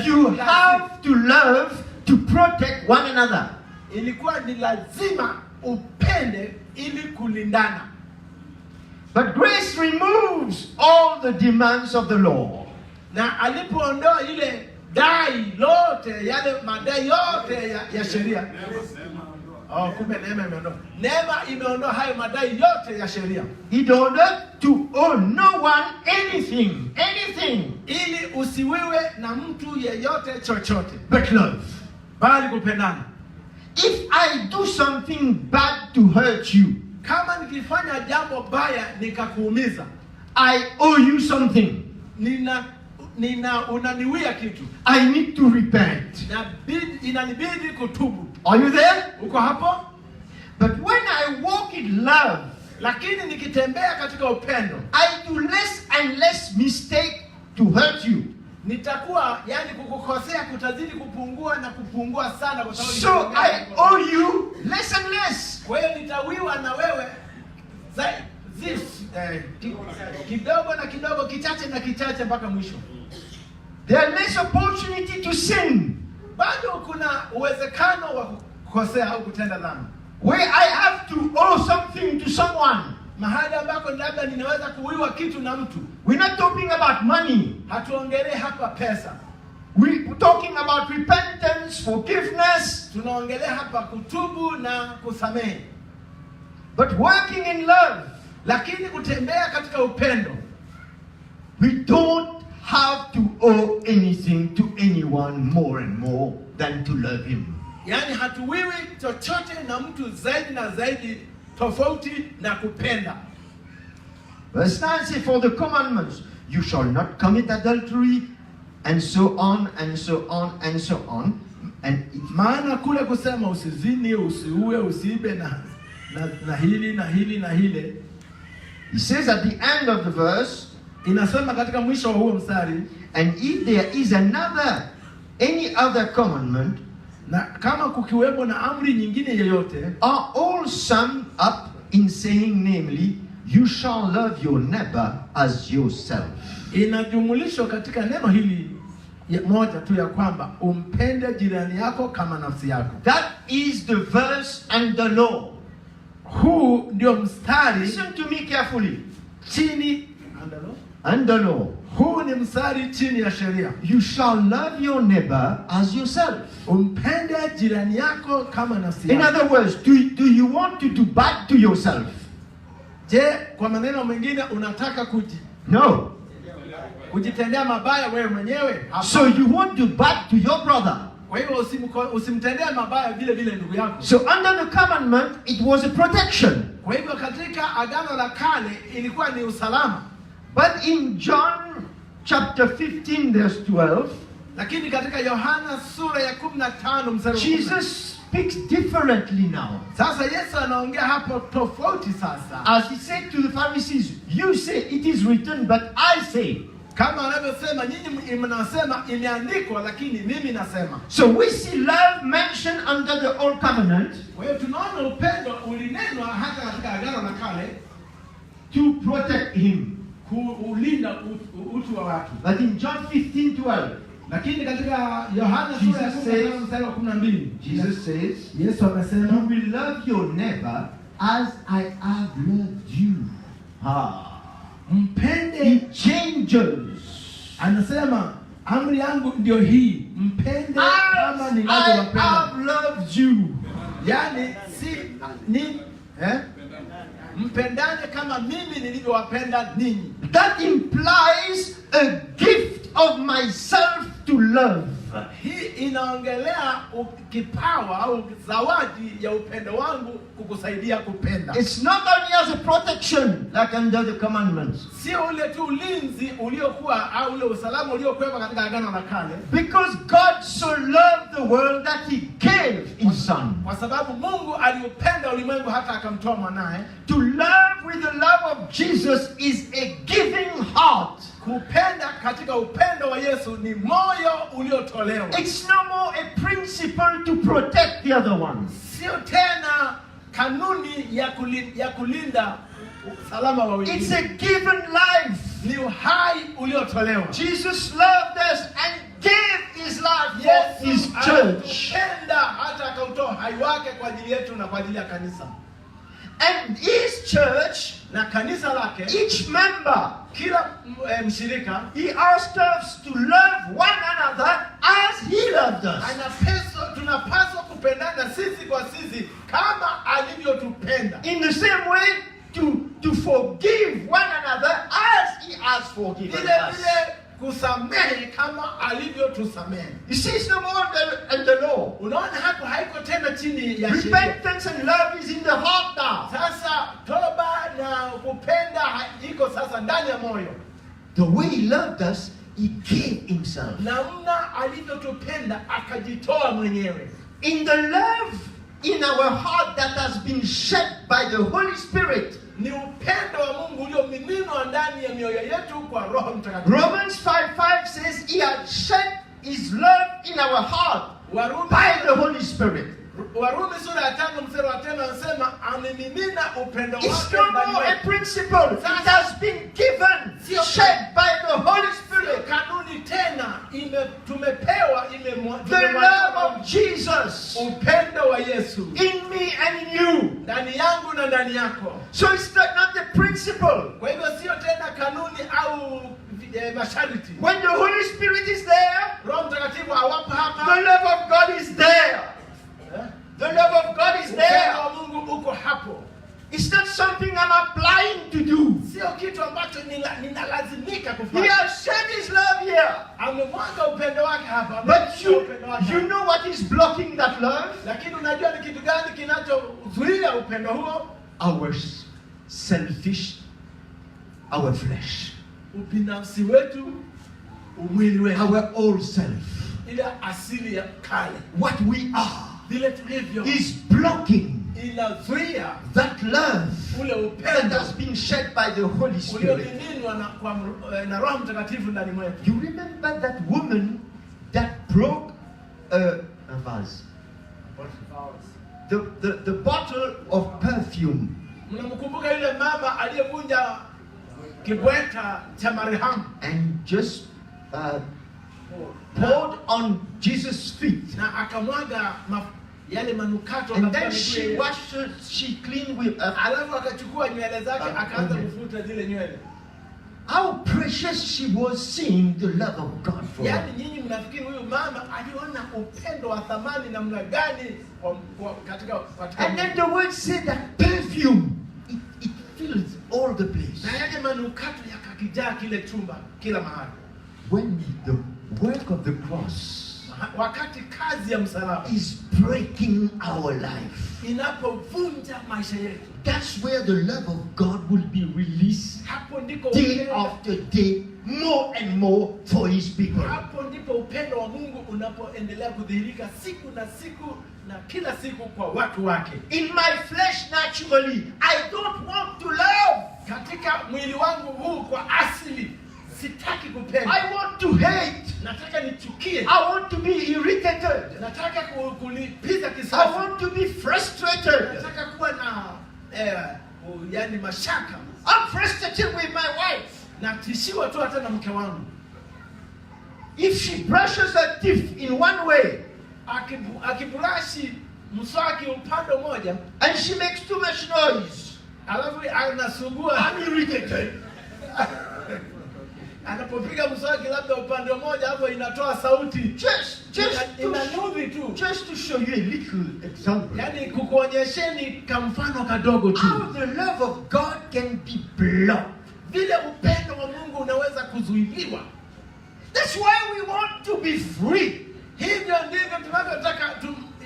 you have to love to protect one another. Ilikuwa ni lazima upende ili kulindana. But grace removes all the demands of the law. Na alipoondoa ile dai lote, yale madai yote ya sheria. Kumbe neema imeondoa. Neema imeondoa hayo madai yote ya sheria. In order to owe no one anything. Ili usiwiwe na mtu yeyote chochote. But love. Bali kupendana. If I do something bad to hurt you, kama nikifanya jambo baya nikakuumiza, I owe you something. Unaniwia kitu. I need to repent. Inanibidi kutubu. Are you there? Uko hapo? But when I walk in love, lakini nikitembea katika upendo, I do less and less mistake to hurt you. Nitakuwa kukukosea kutazidi kupungua na kupungua sana, kwa sababu so I owe you less and less. Kwa hiyo nitawiwa na wewe kidogo na kidogo, kichache na kichache mpaka mwisho. There is less opportunity to sin. Bado kuna uwezekano wa kukosea au kutenda dhambi. Where I have to owe something to someone. Mahali ambako labda ninaweza kuwiwa kitu na mtu. We're not talking about money. Hatuongelee hapa pesa. We're talking about repentance, forgiveness. Tunaongelea hapa kutubu na kusamehe. But working in love, lakini kutembea katika upendo, we don't have to owe anything to anyone more and more than to love him. Hatuwiwi chochote na mtu zaidi na zaidi tofauti na kupenda. Verse 9 says, for the commandments, you shall not commit adultery, and so on, and so on, and so on. And maana kule kusema usizini, usiue, usiibe na hili. He says at the end of the verse, inasema katika mwisho wa huo mstari, and if there is any other commandment, na kama kukiwemo na amri nyingine yoyote, are all summed up in saying, namely, you shall love your neighbor as yourself. Inajumulishwa katika neno hili moja tu ya kwamba umpende jirani yako kama nafsi yako. That is the verse and the law. Huu ndio mstari. Listen to me carefully. Chini and the law. Huu ni mstari chini ya sheria. You shall love your neighbor as yourself. Umpende jirani yako kama nafsi yako. In other words, do you want to do bad to yourself? Je, kwa maneno mengine unataka kujitendea mabaya wewe mwenyewe? So you want to do bad to your brother. Kwa hivyo usimtendee mabaya vile ndugu yako. So under the commandment it was a protection. Kwa hivyo katika agano la kale ilikuwa ni usalama. But in John chapter 15 verse 12, lakini katika Yohana sura ya 15 mstari Jesus speaks differently now. Sasa Yesu anaongea hapo tofauti sasa. As he said to the Pharisees, you say it is written, but I say. Kama anavyosema nyinyi mnasema imeandikwa, lakini mimi nasema. So we see love mentioned under the old covenant. Kwa hiyo tunaona upendo ulinenwa hata katika agano la kale, to protect him, kuulinda utu wa watu. But in John 15:12, lakini katika Yohana sura ya 15 mstari wa 12, Jesus says, Yesu amesema, you will love your neighbor as I have loved you. Mpende. It changes. Anasema amri yangu ndio hii, mpende kama ninavyowapenda. I have loved you. Mpendane kama mimi nilivyowapenda ninyi. That implies a gift of myself to love. Hii inaongelea kipawa au zawadi ya upendo wangu kukusaidia kupenda. It's not only as a protection like under the commandments. Sio ule tu ulinzi uliokuwa au ule usalama uliokuwa katika agano la kale. Because God so loved the world that he gave his son. Kwa sababu Mungu aliupenda ulimwengu hata akamtoa mwanae. To love with the love of Jesus is a giving heart. Kupenda katika upendo wa Yesu ni moyo uliotolewa. It's no more a principle to protect the other one. Sio tena kanuni ya kulinda usalama wa wengine. It's a given life. Ni uhai uliotolewa. Jesus loved us and gave his life for his church. Penda hata akautoa uhai wake kwa ajili yetu na kwa ajili ya kanisa. And his church, na kanisa lake, each member, kila mshirika he asked us to love one another as he loved us. tunapaswa kupendana sisi kwa sisi kama alivyotupenda. In the same way, to forgive one another as he has forgiven Vile us. vile kusamehe kama alivyotusamehe. You see, it's no more in the law. Unaona hapo haiko tena chini ya sheria. Repentance and love is in the heart now. Sasa toba na kupenda iko sasa ndani ya moyo. The way he loved us, he gave himself. Namna alivyotupenda akajitoa mwenyewe. In the love in our heart that has been shed by the Holy Spirit. Ni upendo wa Mungu uliomiminwa ndani ya mioyo yetu kwa Roho Mtakatifu. Romans 5:5 says he had shed his love in our heart by the Holy Spirit. Warumi sura ya 5 mstari wa 5 anasema amemimina upendo wake It's no ndani more a yetu. principle. It has been given, shed by the Holy Spirit. Kanuni tena tumepewa The love of Jesus upendo wa Yesu in me and in you. ndani yangu na ndani yako. So it's not the principle. Kwa hivyo sio tena kanuni au masharti. When the Holy Spirit is there, Roho Mtakatifu hawapo the hapa. love of God is there. The love of God is there. Upendo wa Mungu uko hapo. It's not something I'm applying to do. Sio kitu ambacho ninalazimika He kufanya. has shed his love here. Amemwaga upendo wake hapa. But you know what is blocking that love? Lakini unajua ni kitu gani kinachozuia upendo huo? Our selfish, our flesh. Ubinafsi wetu, umwili wetu. Our old self. Ile asili ya kale. What we are Vile tulivyo. is blocking Inazuia that love ule that upendo has been shed by the Holy Spirit. uliomiminwa na Roho Mtakatifu ndani mwetu. You remember that woman that broke a vase? The bottle of perfume. Mnamkumbuka yule mama aliyevunja kibweta cha marehemu And just poured on Jesus' feet. na akamwaga yale manukato And katika then miguu she yake. washed, she cleaned with Alafu akachukua nywele zake akaanza kufuta zile nywele. how precious she was seeing the love of God for her. Yaani nyinyi mnafikiri huyu mama aliona upendo wa thamani namna gani katika And then the word said that perfume, it fills all the place. na yale manukato yakakijaa kile chumba kila mahali. When the work of the cross Wakati kazi ya msalaba is breaking our life, inapovunja maisha yetu, that's where the love of God will be released hapo ndiko day upendo, after day, more and more for his people. hapo ndipo upendo wa Mungu unapoendelea kudhihirika siku na siku na kila siku kwa watu wake. In my flesh, naturally, I don't want to love. Katika mwili wangu huu kwa asili sitaki kupenda. I want to hate. Nataka nichukie. I want to be irritated. Nataka kulipiza I kisasi. want to be frustrated. Nataka kuwa na yani mashaka. I'm frustrated with my wife. Natishiwa tu hata na mke wangu. If she brushes her teeth in one way, Akiburashi mswaki upande mmoja, and she makes too much noise, alafu anasugua, I'm irritated. anapopiga mswaki labda upande mmoja hapo inatoa sauti. Inanudhi tu. Just to show you a little example. Yani kukuonyesheni kamfano kadogo tu. How the love of God can be blocked. Vile upendo wa Mungu unaweza kuzuiliwa. That's why we want to be free. Hivyo ndivyo tunavyotaka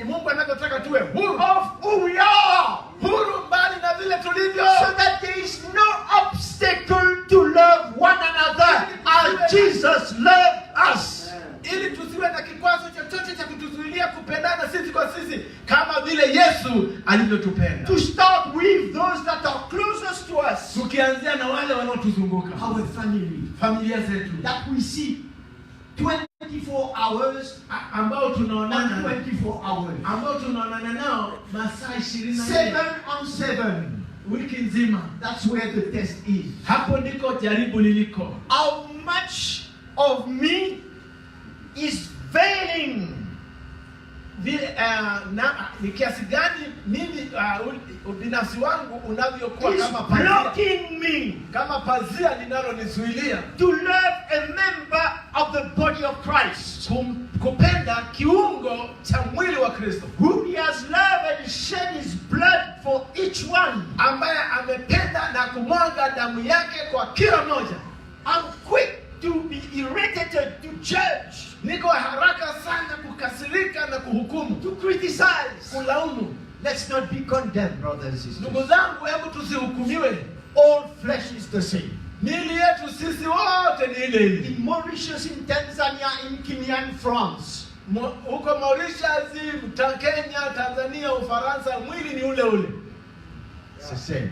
Mungu anavyotaka tuwe huru. Of who we are. Huru mbali na vile tulivyo. So that there is no obstacle to love one another as Jesus loved us. Ili tusiwe na kikwazo chochote cha kutuzuilia kupendana sisi kwa sisi kama vile Yesu alivyotupenda. To start with those that are closest to us. Tukianzia na wale wanaotuzunguka. Our family. Familia zetu. That we see 24 hours ambao tunaonana 24 hours. Ambao tunaonana nao masaa 24. 7 on 7. Wiki nzima. That's where the test is. Hapo ndiko jaribu liliko. How much of me is veiling ni kiasi gani mimi ubinafsi wangu unavyokuwa He's kama pazia, blocking me kama pazia linalonizuilia to love a member of the body of Christ kupenda kiungo cha mwili wa Kristo, whom he has loved and shed his blood for each one. ambaye amependa na kumwaga damu yake kwa kila mmoja. I'm quick to be irritated, to judge, Niko haraka sana kukasirika na kuhukumu, to criticize. kulaumu. Let's not be condemned, brothers and sisters. Ndugu zangu, hebu tusihukumiwe. All flesh is the same. Miili yetu sisi wote ni ile ile. In Mauritius, in Tanzania, in Kenya, in France, Huko Mauritius, Kenya, Tanzania, Ufaransa, mwili ni ule ule. it's the same.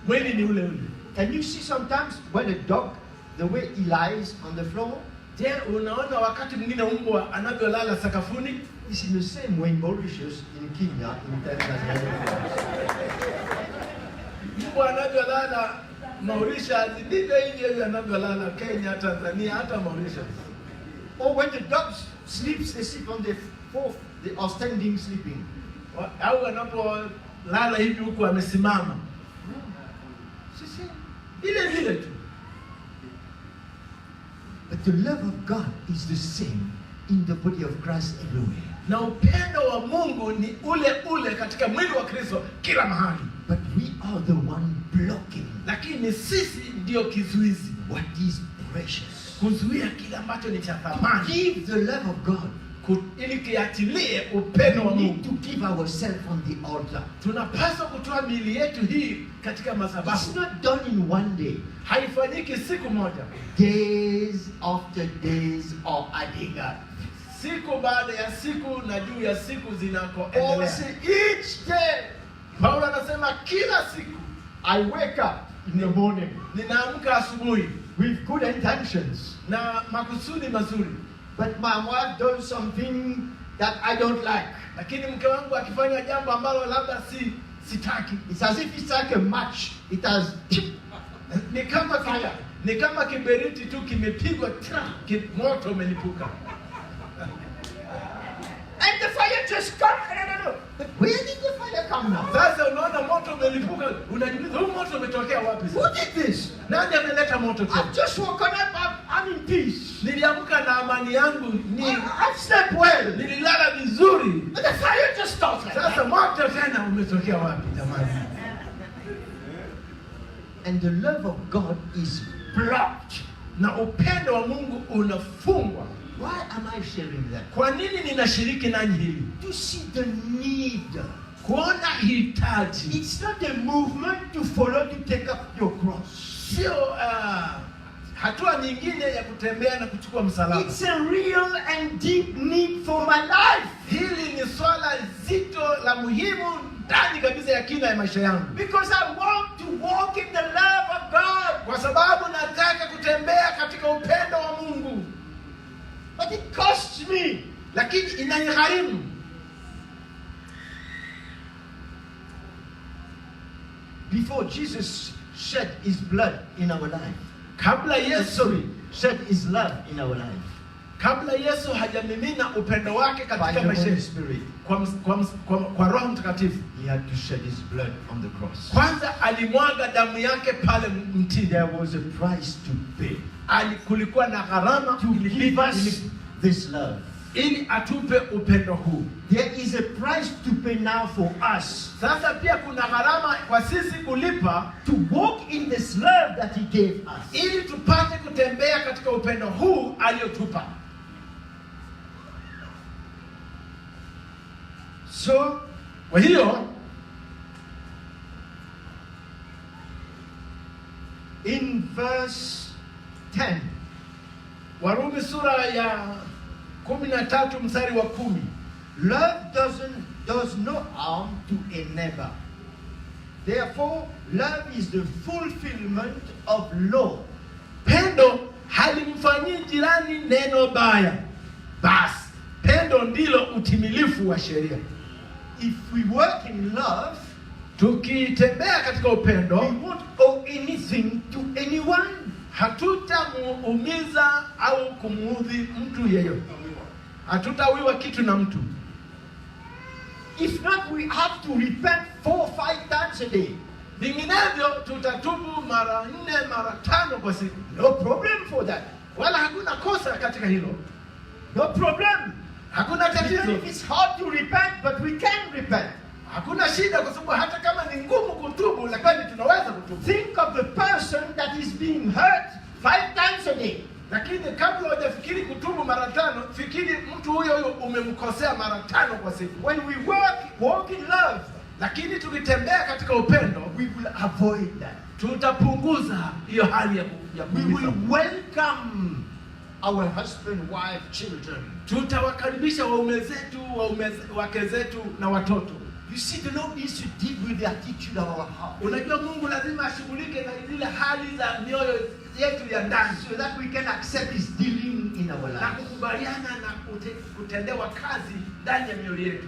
Mwili ni ule ule. Can you see sometimes when a dog, the way he lies on the floor, Je, unaona wakati mwingine mbwa anavyolala sakafuni? it's in the same way in Mauritius, in Kenya, in Tanzania, in France. Mbwa anavyolala Mauritius ndivyo hivyo anavyolala Kenya, Tanzania, hata Mauritius. Or when the dog sleeps, they sleep on the fourth, they are standing sleeping. Au anapolala hivi huku amesimama. Sisi ile vile tu. But the love of God is the same in the body of Christ everywhere. Na upendo wa Mungu ni ule ule katika mwili wa Kristo kila mahali. But we are the one blocking Lakini sisi ndio kizuizi, what is precious. kuzuia kile ambacho ni cha thamani, Give the love of God. ili kiachilie upendo wa We need Mungu. to give ourselves on the altar. Tunapaswa kutoa miili yetu hii katika It's madhabahu. not done in one day. Haifanyiki siku moja. Days after days are adding up. Siku baada ya siku na juu ya siku Paul zinakoendelea. says, each day Paulo anasema kila siku I wake up in the morning ninaamka asubuhi with good intentions. na makusudi mazuri, But my wife does something that I don't like. lakini mke wangu akifanya jambo ambalo labda sitaki, It's as if it's like a match. It has ni kama kiberiti tu kimepigwa moto umelipuka. and the fire just comes. No. But where did the fire come now? Sasa unaona moto umelipuka, unajiuliza huu moto umetokea wapi Who sasa? did this? Nani ameleta moto I've tena? just woken up. I'm in peace. Niliamka na amani yangu, I've slept well. nililala vizuri. But the fire just started. Sasa moto tena umetokea wapi jamani? And the love of God is blocked. Na upendo wa Mungu unafungwa. Why am I sharing that? Kwa nini ninashiriki nanyi hili? To see the need. Kuona hitaji. It's not a movement to follow, to take up your cross. Sio hatua nyingine ya kutembea na kuchukua msalaba. It's a real and deep need for my life. Hili ni swala zito la muhimu ndani kabisa ya kina ya maisha yangu. Because I want to walk in the love of God. Kwa sababu nataka kutembea katika upendo wa Mungu. But it costs me. Lakini inanigharimu. Before Jesus shed his blood in our life. Kabla Yesu shed his love in our life. Kabla Yesu hajamimina upendo wake By katika the maisha Holy yetu Spirit. kwa Roho Mtakatifu. He had to shed his blood on the cross. Kwanza alimwaga damu yake pale mtini. There was a price to pay. Kulikuwa na gharama To give us this love. ili atupe upendo huu. There is a price to pay now for us. Sasa pia kuna gharama kwa sisi kulipa To walk in this love that he gave us. ili tupate kutembea katika upendo huu aliotupa. So, Kwa hiyo in verse 10, Warumi sura ya 13 mstari wa 10. love does no harm to a neighbor. Therefore, love is the fulfillment of law. Pendo halimfanyii jirani neno baya. Basi pendo ndilo utimilifu wa sheria. If we work in love, Tukitembea katika we upendo, won't owe anything to anyone. hatutamuumiza au kumuudhi mtu yeyote. Hatutawiwa kitu na mtu. If not, we have to repent 4 or 5 times a day. Vinginevyo tutatubu mara 4 mara 5 kwa siku. No problem for that. Wala hakuna kosa katika hilo. No problem. Hakuna Even tatizo. if it's hard to repent, but we can repent. Hakuna shida kwa sababu hata kama ni ngumu kutubu lakini tunaweza kutubu. Think of the person that is being hurt 5 times a day. Lakini kabla hujafikiri kutubu mara 5, fikiri mtu huyo umemkosea mara 5 kwa siku. When we walk in love, Lakini tukitembea katika upendo, we will avoid that. tutapunguza hiyo hali ya We will kuumiza. welcome our husband, wife, children. Tutawakaribisha waume zetu, wake zetu na watoto. You see, the Lord needs to deal with the attitude of our heart, Unajua Mungu lazima ashughulike na zile hali za mioyo yetu ya ndani so that we can accept His dealing in our na lives. kukubaliana na kutendewa kazi ndani ya mioyo yetu.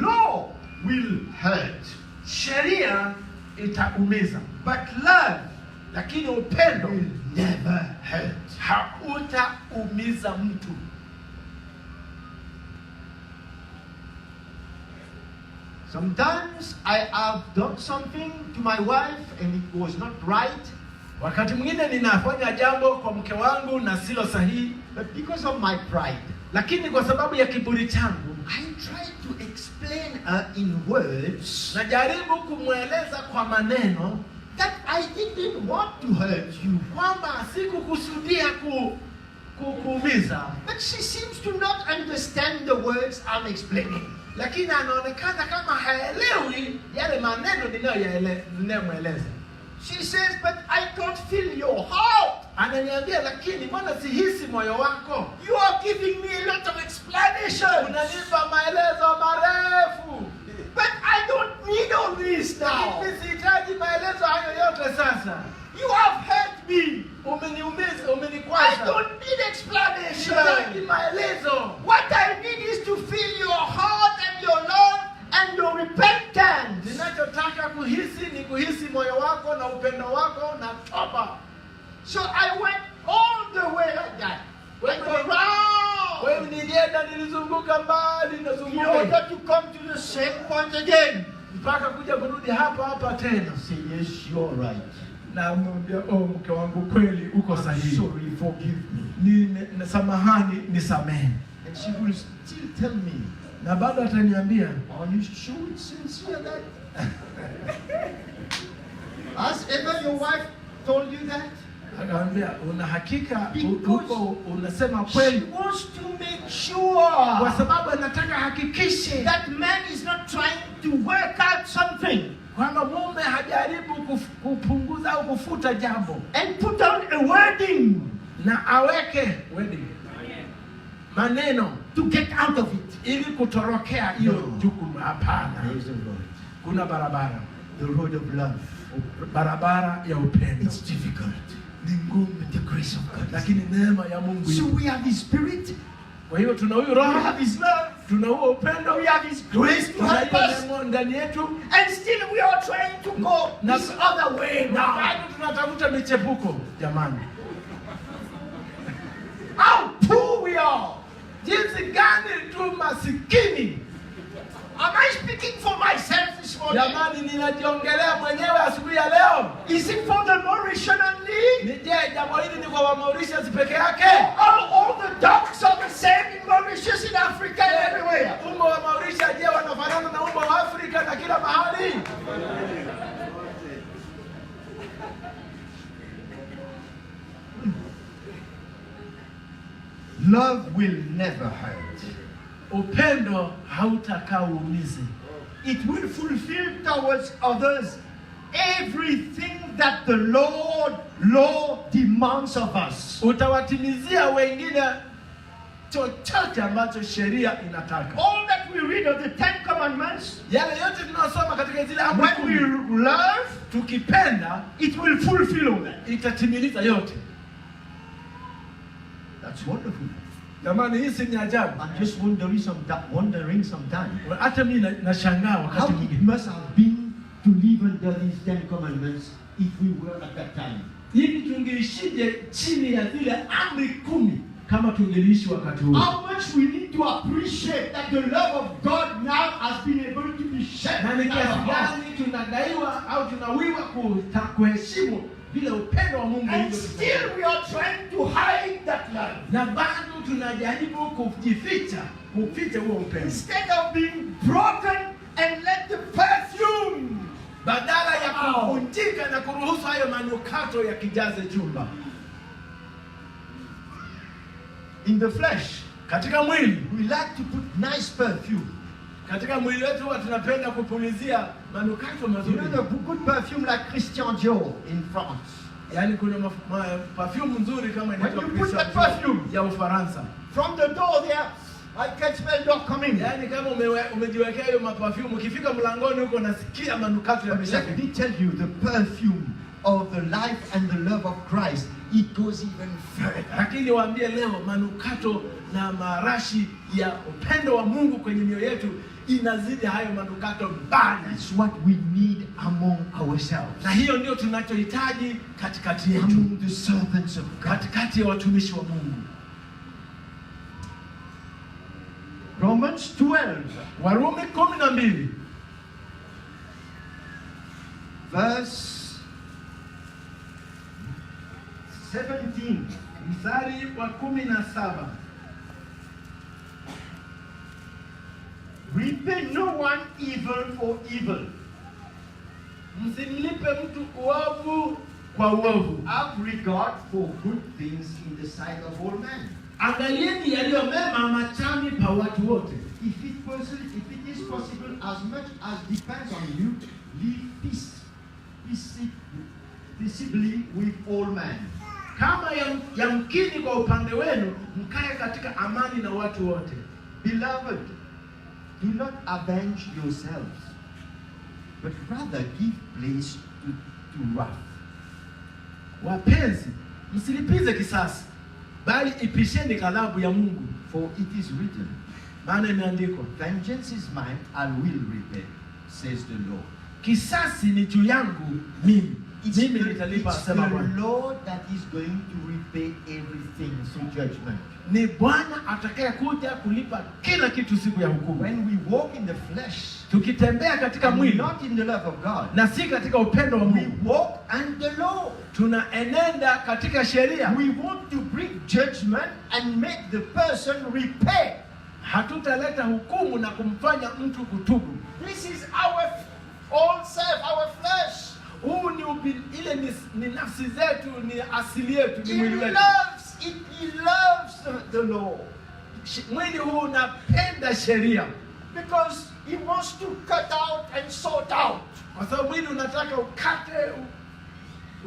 Law will hurt, Sheria itaumiza, but love lakini upendo will never hurt. hautaumiza mtu. Sometimes I have done something to my wife and it was not right, Wakati mwingine ninafanya jambo kwa mke wangu na silo sahihi, but because of my pride, lakini kwa sababu ya kiburi changu I tried to explain in words najaribu kumweleza kwa maneno that I didn't want to hurt you. kwamba sikukusudia kuumiza, But she seems to not understand the words I'm explaining. lakini anaonekana kama haelewi yale maneno ninayomweleza. She says, but I can't feel your heart. Ananiambia, lakini mbona sihisi moyo wako? You are giving me a lot of explanations. Unanipa maelezo marefu, But I don't need all this now. lakini sihitaji maelezo hayo yote sasa. You have hurt me. Umeniumiza, I umenikwaza. don't need Sihitaji explanation. maelezo. What I need is to feel your heart and your love and your repentance. Ninachotaka kuhisi ni kuhisi moyo wako na upendo wako na toba. So I went all the way like that. Went Wewe around nilienda, nilizunguka mbali, in nazunguka order to come to the same point again. mpaka kuja kurudi hapa tena. I say, yes, you're right. Na mwambia, mke wangu kweli uko I'm sahihi. sorry, forgive me. Samahani, nisamehe. And she will still tell me, Na bado ataniambia, are you sure it's sincere that? Has ever your wife told you that? akamwambia, una hakika Because uko unasema She kweli? wants to make Kwa sure sababu anataka hakikishe that man is not trying to work out something kwamba mume hajaribu kupunguza au kufuta jambo and put on a wording na aweke maneno to get out of it. ili kutorokea hiyo No. jukumu. Hapana, Praise the Lord. kuna barabara, The road of love. barabara ya upendo. It's difficult. Ni ngumu, But the grace of God. lakini neema ya Mungu So ipo. we have His Spirit, Kwa hiyo tuna huyu we Roho, have His love, tuna huo upendo, we have His grace to tuna help hiyo us, neema ndani yetu, and still we are trying to go Na- this other way na now. bado tunatafuta michepuko. Jamani, How poor we are! jinsi gani tu masikini! Am I speaking for myself this morning? Jamani, ninajiongelea mwenyewe asubuhi ya leo. Is it for the Mauritian only? Ni je, jambo hili ni kwa wa Mauritius peke yake? All the dogs are the same in Mauritius, in Africa, and everywhere. Umbo wa Mauritius je, wanafanana na umbo wa Afrika na kila mahali? Love will never hurt. Upendo hautakaa uumize. It will fulfill towards others everything that the law demands of us. Utawatimizia wengine chochote ambacho sheria inataka. All that we read of the 10 commandments, Yale yote tunayosoma katika zile amri when we 10, love, tukipenda it will fulfill all that. itatimiliza yote. That's wonderful. Jamani, hii si ni ajabu? I'm just wondering sometimes Hata mimi nashangaa how wakati it mwingine. must have been to live under these 10 commandments if we were at that time. Hivi tungeishije chini ya zile amri 10 kama tungeliishi wakati huo? How much we need to appreciate that the love of God now has been able to be shed Na ni in our kiasi heart. gani tunadaiwa au tunawiwa kuheshimu vile upendo wa Mungu And ulivyo. still we are trying to hide that love. Na bado tunajaribu kuficha huo upendo. Instead of being broken and let the perfume Badala ya kuvunjika na kuruhusu hayo manukato ya kijaze chumba. in the flesh, Katika mwili, we like to put nice perfume. katika mwili wetu huwa tunapenda kupulizia manukato You mazuri. know the good perfume like Christian Dior in France. Yaani kuna perfume nzuri kama inaitwa When you put Christian that perfume, ya Ufaransa. from the door there, I can smell dog coming. Yaani kama umejiwekea hiyo perfume, ukifika mlangoni huko unasikia manukato But yameshaka. let me tell you, the perfume of the life and the love of Christ, it goes even further. Lakini waambie leo manukato na marashi ya upendo wa Mungu kwenye mioyo yetu inazidi hayo manukato mbali. That's what we need among ourselves, Na hiyo ndio tunachohitaji katikati yetu, among the servants of God. katikati ya watumishi wa Mungu. Romans 12, Warumi 12 verse 17. mstari wa 17. Repay no one evil for evil. Msimlipe mtu uovu kwa uovu. Have regard for good things in the sight of all men. Angalieni yaliyo mema machoni pa watu wote. If it is possible, as much as depends on you, live peaceably with all men. Kama yamkini kwa upande wenu, mkae katika amani na watu wote. Beloved, do not avenge yourselves, but rather give place to wrath. Wapenzi, msilipize kisasi, bali ipisheni ghadhabu ya Mungu, For it is written, maana imeandikwa, vengeance is mine, I will repay, says the Lord. kisasi ni juu yangu mimi nitalipa, It's asema the Bwana. Lord that is going to repay everything through judgment. Ni Bwana atakaye kuja kulipa kila kitu siku ya hukumu. When we walk in the flesh, Tukitembea katika and mwili not in the love of God, na si katika upendo wa we Mungu, walk under law. tunaenenda katika sheria. We want to bring judgment and make the person repay. Hatutaleta hukumu na kumfanya mtu kutubu. This is our own self, our flesh. Huu ile ni nafsi zetu, ni asili yetu, ni He mwili wetu. loves the law. Mwili huu unapenda sheria, Because he wants to cut out and sort out. kwa sababu mwili unataka ukate,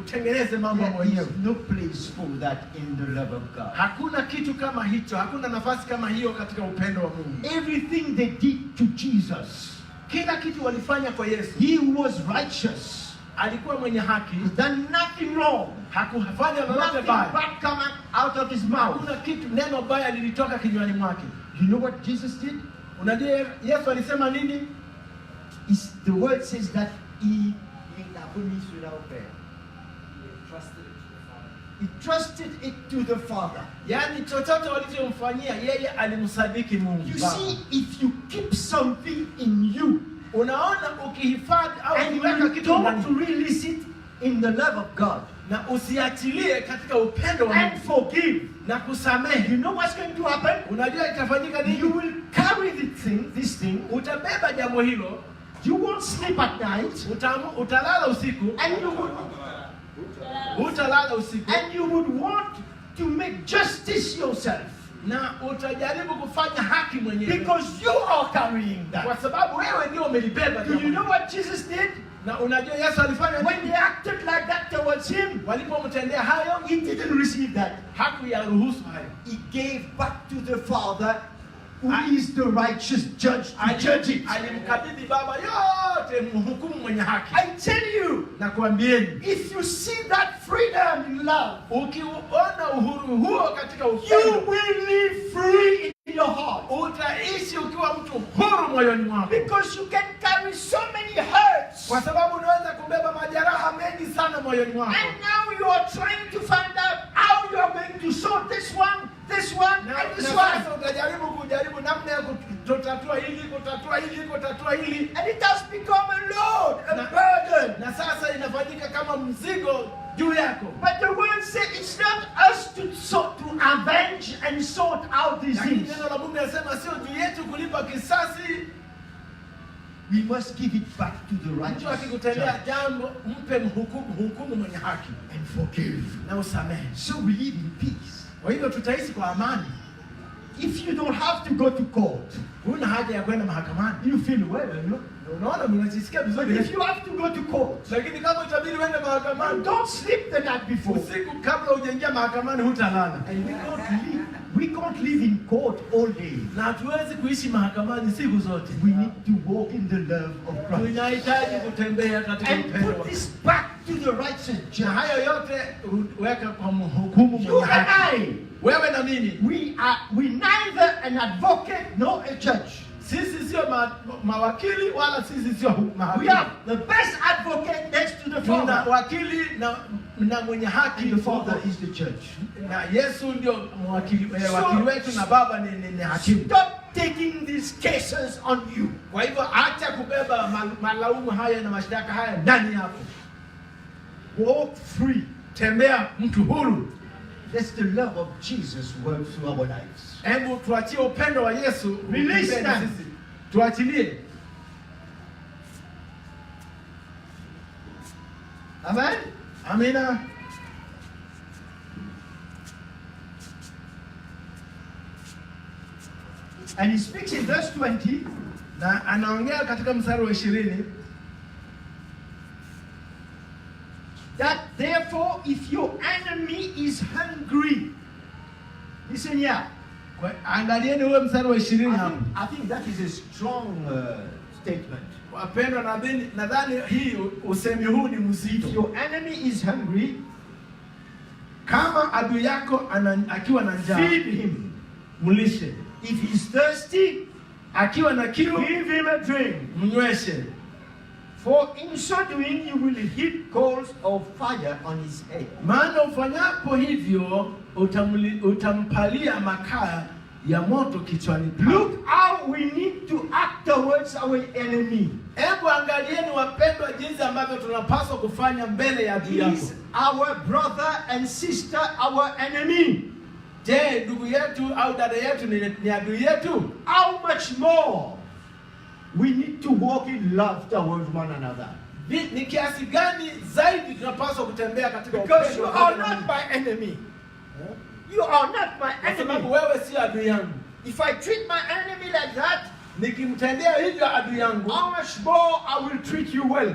utengeneze mambo There mwenyewe. is no place for that in the love of God. Hakuna kitu kama hicho, hakuna nafasi kama hiyo katika upendo wa Mungu. Everything they did to Jesus, Kila kitu walifanya kwa Yesu. he was righteous. Alikuwa mwenye haki, He's done nothing wrong. hakufanya lolote Nothing baya. bad come out of his mouth. Hakuna kitu neno baya lilitoka kinywani mwake. You know what Jesus did? Unajua Yesu alisema nini? The word says that he trusted it to the Father. Yaani chochote walichomfanyia yeye alimsadiki Mungu. You Baba. see, if you keep something in you Unaona, ukihifadhi au and ukiweka you kitu don't ndani release it in the love of God na usiachilie katika upendo wa and Mungu forgive, na kusamehe, you know what's going to happen? unajua itafanyika You nini? will carry this thing. Utabeba jambo hilo, You won't sleep at night, utalala usiku, and you would want to make justice yourself na utajaribu kufanya haki mwenyewe, because you are carrying kwa that. sababu wewe ndio umelibeba Do you jambo. know what Jesus did? Na unajua Yesu alifanya When nini? they acted like that towards him, Walipomtendea hayo, he didn't receive that. hakuyaruhusu hayo. He gave back to the Father, who is the righteous judge, to judge it. Alimkabidhi Baba yote, mhukumu mwenye haki. I tell you, Na kuambieni, if you see that freedom in love, ukiona uhuru huo katika you upendo, will live free in your heart. utaishi ukiwa mtu huru moyoni mwako, Because you can carry so many hurts. kwa sababu unaweza kubeba majeraha mengi sana moyoni mwako. And now you are trying to find out how you are going to sort this one, Na and this sasa one. utajaribu namna ya kutatua hili. And it has become a load, a burden. Na sasa inafanyika kama mzigo juu yako. But the word says it's not us to avenge and sort out these things. Neno la Mungu linasema sio juu yetu kulipa kisasi. We must give it back to the righteous Mtu akikutendea judge jambo, mpe hukumu mwenye haki and forgive. na usamehe. So we live in peace. Kwa hivyo tutaishi kwa amani. If you don't have to go to court, Huna haja ya kwenda mahakamani. you feel well, no? Unaona mnajisikia But vizuri. if you have to go to court, Lakini kama itabidi uende mahakamani, don't sleep the night before. usiku kabla hujaingia mahakamani hutalala. And we can't live in court all day. Na hatuwezi kuishi mahakamani siku zote. We need to walk in the love of Christ. Tunahitaji kutembea katika And upendo put wa this back to the righteous na judge. hayo yote weka kwa mhukumu You mwenye and haki. I, Wewe na mimi, we neither an advocate nor a judge. sisi sio mawakili wala sisi sio We mahakimu. have the best advocate next to the Tuna Father. wakili na mwenye haki, And the Father is the judge. na Yesu ndio wakili wetu na Baba ni hakimu. Stop taking these cases on you. Kwa hivyo acha kubeba malaumu haya na mashtaka haya ndani yako. Walk free. Tembea mtu huru. Let the love of Jesus work through our lives. Hebu tuachie upendo wa Yesu. Release utupende them. sisi. Tuachilie. Amen? Amina. And he speaks in verse 20. Na anaongea katika mstari wa 20 That therefore, if your enemy is hungry, listen here. angalieni huo mstari wa 20 hapo. I think that is a strong statement. Wapendwa, nadhani hii usemi huu ni If mzito. your enemy is hungry, Kama adui yako akiwa na njaa, feed him. mlishe. If he's thirsty, Akiwa na kiu, give him a drink. mnyweshe. For in so doing, you will heap coals of fire on his head. Maana ufanyapo hivyo utampalia makaa ya moto kichwani pake. Look how we need to act towards our enemy. Hebu angalieni wapendwa, jinsi ambavyo tunapaswa kufanya mbele ya adui yako. He's our brother and sister, our enemy. Je, ndugu yetu au dada yetu ni adui yetu? How much more we need to walk in love towards one another. Ni kiasi gani zaidi tunapaswa kutembea katika Because upendo you wa are Mungu? not my enemy. You are not my Kwa sababu enemy. wewe si adui yangu. If I treat my enemy like that, Nikimtendea hivyo adui yangu, how much more I will treat you well.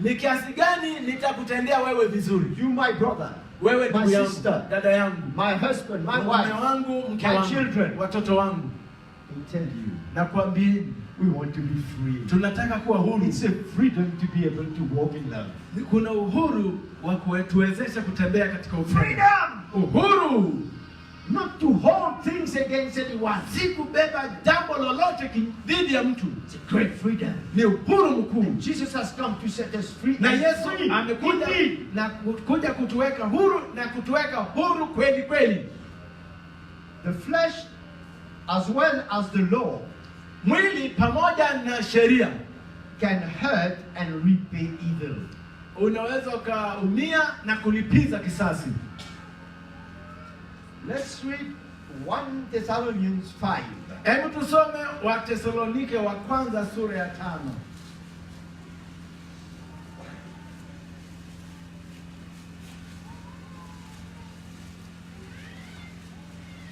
ni kiasi gani nitakutendea wewe vizuri? You, my brother, Wewe my ndugu yangu, sister, dada yangu, my husband, my mume wife. wangu, mke my wangu, children. watoto wangu. I tell you, Na kuambieni, we want to be free. tunataka kuwa huru. It's a freedom to be able to walk in love. Kuna uhuru wa kutuwezesha kutembea katika upendo. Freedom! Uhuru Not to hold things against anyone. si kubeba jambo lolote dhidi ya mtu. It's a great freedom. Ni uhuru mkuu. Jesus has come to set us free. Na and Yesu free amekuja indeed. na kuja kutuweka huru na kutuweka huru kweli kweli. The flesh as well as the law Mwili pamoja na sheria can hurt and repay evil. unaweza ukaumia na kulipiza kisasi. Let's read 1 Thessalonians 5. Hebu tusome Wathesalonike wa kwanza sura ya 5.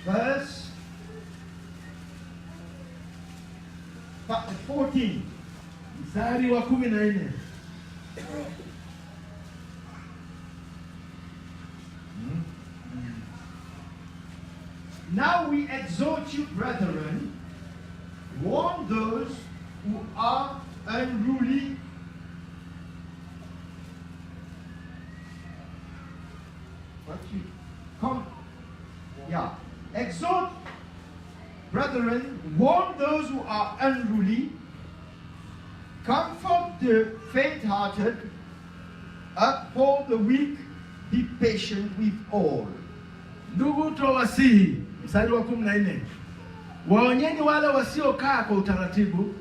Verse 14. Mstari wa 14. Now we exhort you, brethren, warn those who are unruly, exhort, brethren, warn those who are unruly, comfort the faint-hearted, uphold the weak, be patient with all. Ndugu, twawasihi, mstari wa 14, Waonyeni wale wasiokaa kwa utaratibu,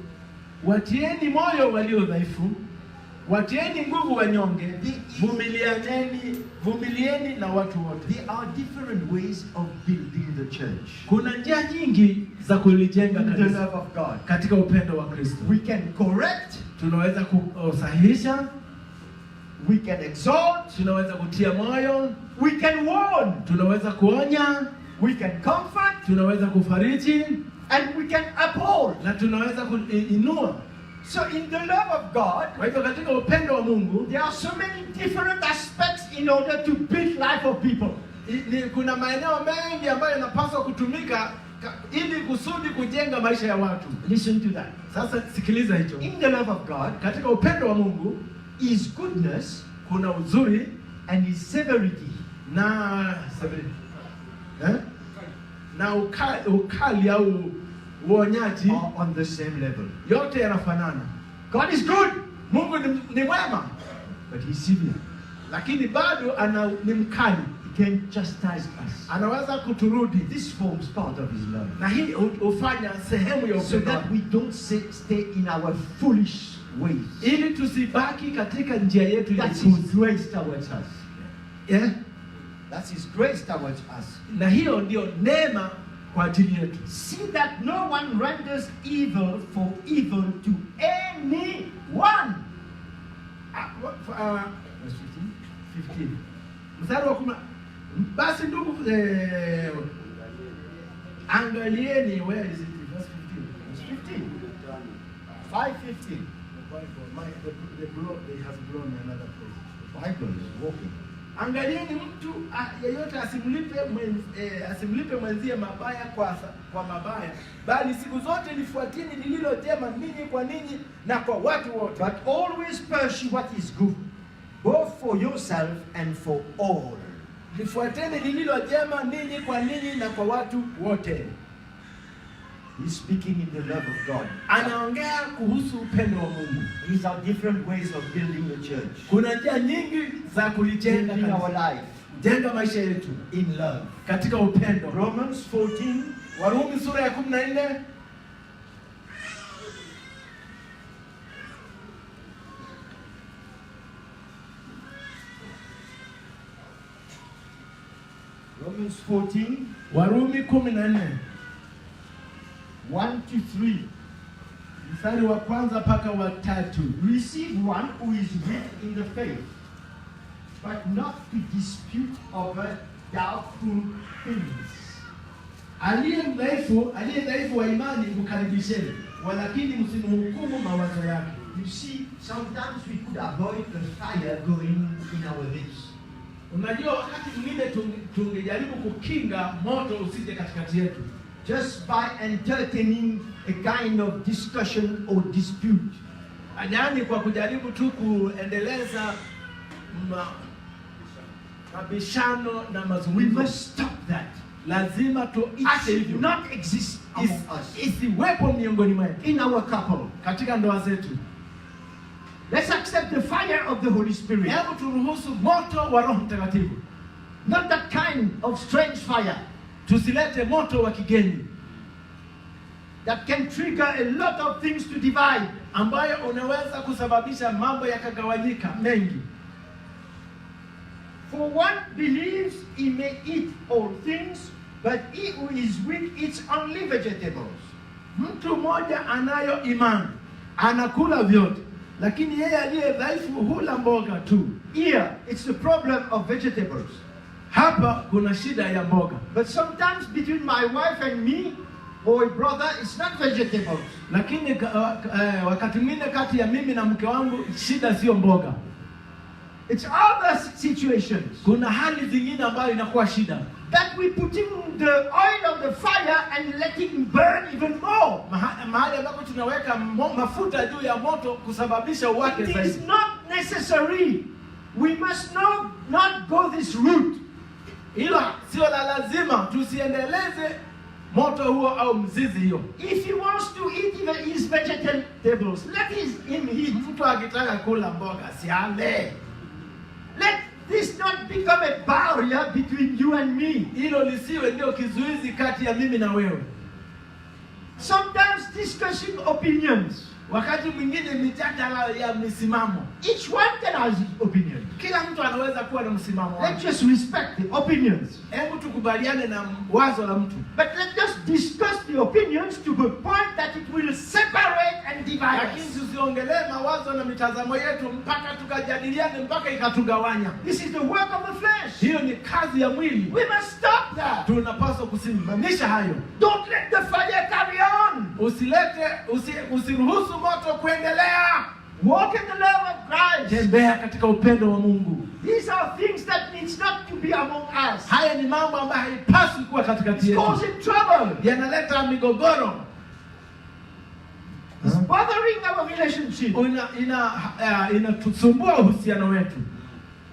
watieni moyo walio dhaifu, watieni nguvu wanyonge, vumilieni na watu wote. There are different ways of building the church. Kuna njia nyingi za kulijenga In the kanisa love of God. katika upendo wa Kristo. We can correct, Tunaweza kusahihisha, we can exhort, tunaweza kutia moyo, we can warn, tunaweza kuonya, we can comfort, tunaweza kufariji, and we can uphold. na tunaweza kuinua. So in the love of God, Kwa hivyo katika upendo wa Mungu there are so many different aspects in order to build life of people. kuna maeneo mengi ambayo yanapaswa kutumika ili kusudi kujenga maisha ya watu. Listen to that. Sasa sikiliza hicho. In the love of God, Katika upendo wa Mungu is goodness kuna uzuri and his severity. na na ukali au uonyaji Are on the same level. yote yanafanana. God is good, Mungu ni mwema, but he's severe. lakini bado ni mkali, He can chastise us. anaweza kuturudi, This forms part of his love. na hii hufanya sehemu ya So upendo that we don't stay in our foolish ways. ili tusibaki katika njia yetu ya That's upuzi. his grace towards us. Yeah? That's his grace towards us. Na hiyo ndio neema kwa ajili yetu. See that no one renders evil for evil to anyone. Verse 15. Mstari wa 10. Basi ndugu, angalieni, where is it? Verse 15. Verse 15. 5:15. They have grown another place. The Bible is walking. Angalieni mtu yeyote asimlipe mwenzie mabaya kwa mabaya, bali siku zote lifuatini lililo jema ninyi kwa ninyi na kwa watu wote. But always pursue what is good, both for yourself and for all. Lifuateni lililo jema ninyi kwa ninyi na kwa watu wote. He's speaking in the love of God. Anaongea kuhusu upendo wa Mungu. These are different ways of building the church. Kuna njia nyingi za kulijenga In our kanisa, life, jenga maisha yetu in love. katika upendo. Romans 14. Warumi sura ya 14. Romans 14. Warumi 14. 1 to 3. Mstari wa kwanza mpaka wa 3. Receive one who is weak in the faith, but not to dispute over doubtful things. Aliye dhaifu wa imani mkaribisheni, walakini msimhukumu mawazo yake. You see, sometimes we could avoid the fire going in our lips. Unajua, wakati mwingine tungejaribu kukinga moto usije katikati yetu, Just by entertaining a kind of discussion or dispute. yaani kwa kujaribu tu kuendeleza mabishano na We mazungumzo. must stop that. Lazima It tuiche should hivyo, not exist among us. isiwepo miongoni mwetu In our couple. katika ndoa zetu. Let's accept the fire of the Holy Spirit. Hebu turuhusu moto wa Roho Mtakatifu, Not that kind of strange fire tusilete moto wa kigeni that can trigger a lot of things to divide. ambayo unaweza kusababisha mambo yakagawanyika mengi. For one believes he may eat all things, but he who is weak eats only vegetables. Mtu mmoja anayo imani, anakula vyote, lakini yeye aliye dhaifu hula mboga tu. Here, it's the problem of vegetables. Hapa kuna shida ya mboga, But sometimes between my wife and me, or a brother, it's not vegetables. lakini wakati mwingine kati ya mimi na mke wangu shida sio mboga. It's other situations Kuna hali zingine ambayo inakuwa shida, that we put in the oil of the fire and let it burn even more. mahali ambapo tunaweka mafuta juu ya moto kusababisha uwake It is zaidi. not necessary. We must not go this route. Hilo sio la lazima, tusiendeleze moto huo au mzizi hiyo. If he wants to eat even his vegetables, let him eat. Mtu akitaka kula mboga siale. Let this not become a barrier between you and me. Hilo lisiwe ndio kizuizi kati ya mimi na wewe. sometimes discussing opinions. Wakati mwingine mijadala ya misimamo. Each one can have his opinion. Kila mtu anaweza kuwa na msimamo wake. Let's just respect the opinions. Hebu tukubaliane na wazo la mtu. But let's just discuss the opinions to the point that it will separate and divide Lakini us. tusiongelee mawazo na mitazamo yetu mpaka tukajadiliane mpaka ikatugawanya. This is the work of the flesh. Hiyo ni kazi ya mwili. We must stop that. Tunapaswa kusimamisha hayo. Don't let the fire carry on. Usiruhusu moto kuendelea. Walk in the love of Christ. Tembea katika upendo wa Mungu. These are things that needs not to be among us. Haya ni mambo ambayo haipaswi kuwa katikati It's yetu. causing trouble. Yanaleta migogoro. It's bothering our relationship. Inatusumbua uhusiano wetu.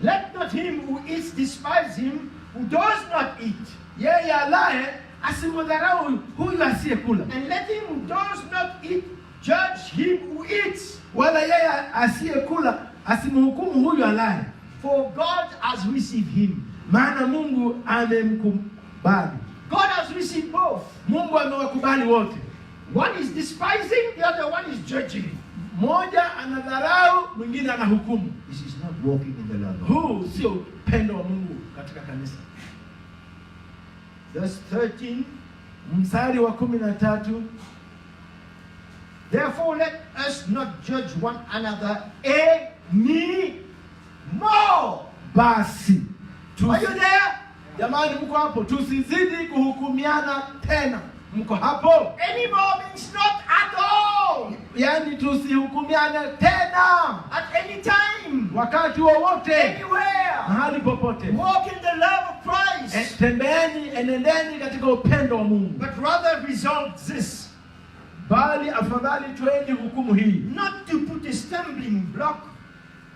Let not him who eats despise him who does not eat. Yeye alaye asimdharau huyu asiyekula. And let him who does not eat judge him who eats. Wala yeye asiyekula asimhukumu huyu alaye. For God has received him. Maana Mungu amemkubali. God has received both. Mungu amewakubali wote. One is despising, the other one is judging. Mmoja anadharau, mwingine anahukumu. This is not walking in the love of God. Huu sio upendo wa Mungu katika kanisa. Verse 13. Mstari wa 13. Therefore let us not judge one another any more. Basi Are you there? jamani, mko hapo? Tusizidi kuhukumiana tena. Mko hapo? Any more means not at all. Yaani tusihukumiane tena At any time. wakati wowote, Anywhere. mahali popote. Walk in the love of Christ. Tembeeni, enendeni katika upendo wa Mungu. But rather resolve this. Bali afadhali tueni hukumu hii, Not to put a stumbling block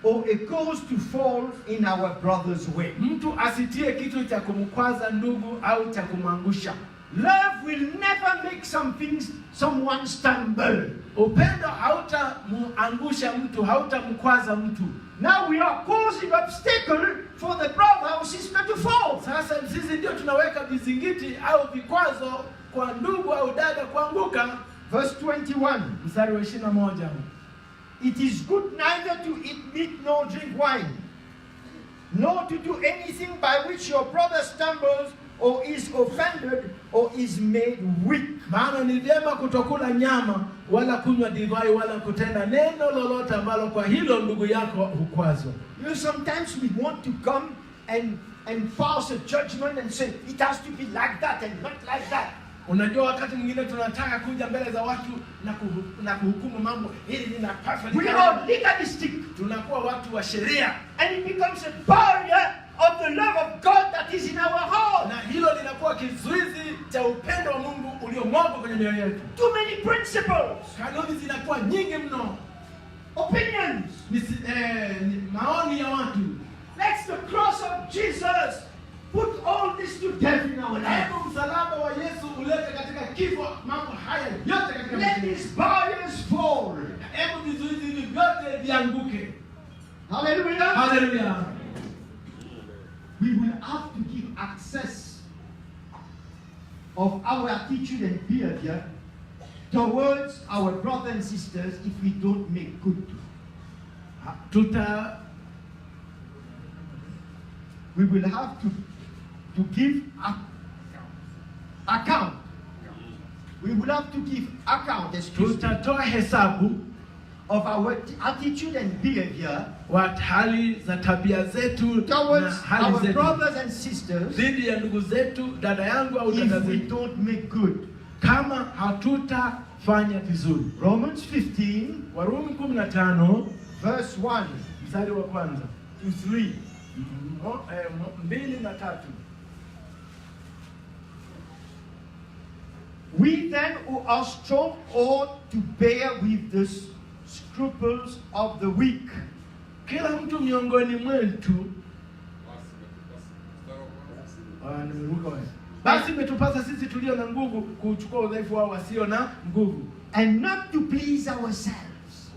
or a cause to fall in our brother's way. mtu asitie kitu cha kumkwaza ndugu au cha kumangusha. Love will never make someone stumble. Upendo hautamuangusha mtu, hautamkwaza mtu. Now we are causing obstacle for the brother or sister to fall. Sasa sisi ndio tunaweka vizingiti au vikwazo kwa ndugu au dada kuanguka. Verse 21. Mstari wa 21. It is good neither to eat meat nor drink wine, nor to do anything by which your brother stumbles or is offended or is made weak. Maana ni vyema kutokula nyama wala kunywa divai wala kutenda neno lolote ambalo kwa hilo ndugu yako hukwazwa. You know, sometimes we want to come and pass a judgment and say it has to be like that and not like that. Unajua wakati mwingine tunataka kuja mbele za watu na kuhukumu mambo hili linapaswa. We are legalistic. Tunakuwa watu wa sheria. And it becomes a barrier of the love of God that is in our heart. Na hilo linakuwa kizuizi cha upendo wa Mungu uliomwagwa kwenye mioyo yetu. Too many principles. Kanuni zinakuwa nyingi mno. Opinions. Maoni ya watu. Let's the cross of Jesus put all this to death in our life. Hebu msalaba wa Yesu ulete katika kifo mambo haya yote katika Let these barriers fall. Hebu vizuizi hivi vyote vianguke. Hallelujah. Hallelujah. We will have to give access of our attitude and behavior towards our brothers and sisters if we don't make good. We will have to give account. We will have to give account, tutatoa hesabu of our attitude and behavior wa hali za tabia zetu towards na hali our zetu brothers and sisters dhidi ya ndugu zetu, dada yangu au dada if we zetu, don't make good. kama hatutafanya vizuri. Romans 15 Warumi 15 verse 1 mstari wa kwanza to 3. 2 na 3. We then who are strong ought to bear with the scruples of the weak. Kila mtu miongoni mwetu basi imetupasa sisi tulio na nguvu kuchukua udhaifu wao wasio na nguvu, and not to please ourselves.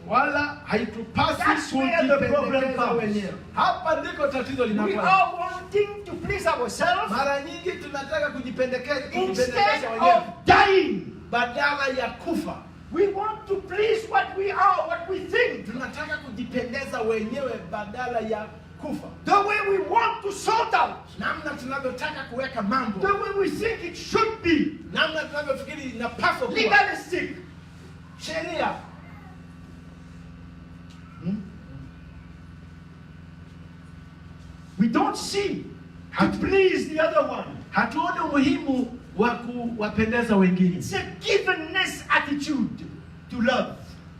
Wala haitupasi That's where the problem kujipendekeza comes. wenyewe. Hapa ndiko tatizo We linakuwa. are wanting to please ourselves Mara nyingi tunataka kujipendekeza instead wenyewe of dying badala ya kufa. We want to please what we are, what we think. Tunataka kujipendeza wenyewe badala ya kufa. The way we want to sort out. Namna tunavyotaka kuweka mambo. The way we think it should be. Namna tunavyofikiri inapaswa kuwa. Legalistic. Sheria. We don't see to please the other one. Hatuoni umuhimu wa kuwapendeza wengine. It's a givenness attitude to love.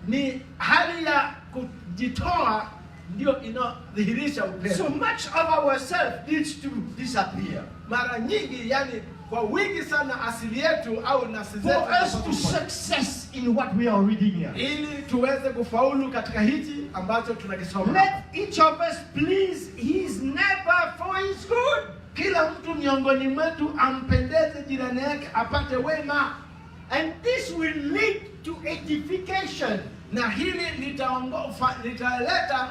Ni hali ya kujitoa ndio inadhihirisha upendo. So much of ourselves needs to disappear. Mara nyingi, yani kwa wingi sana, asili yetu au nafsi zetu For us to success in what we are reading here. ili tuweze kufaulu katika hichi ambacho tunakisoma. Let each of us please his neighbor for his good. Kila mtu miongoni mwetu ampendeze jirani yake apate wema, And this will lead to edification. na hili litaleta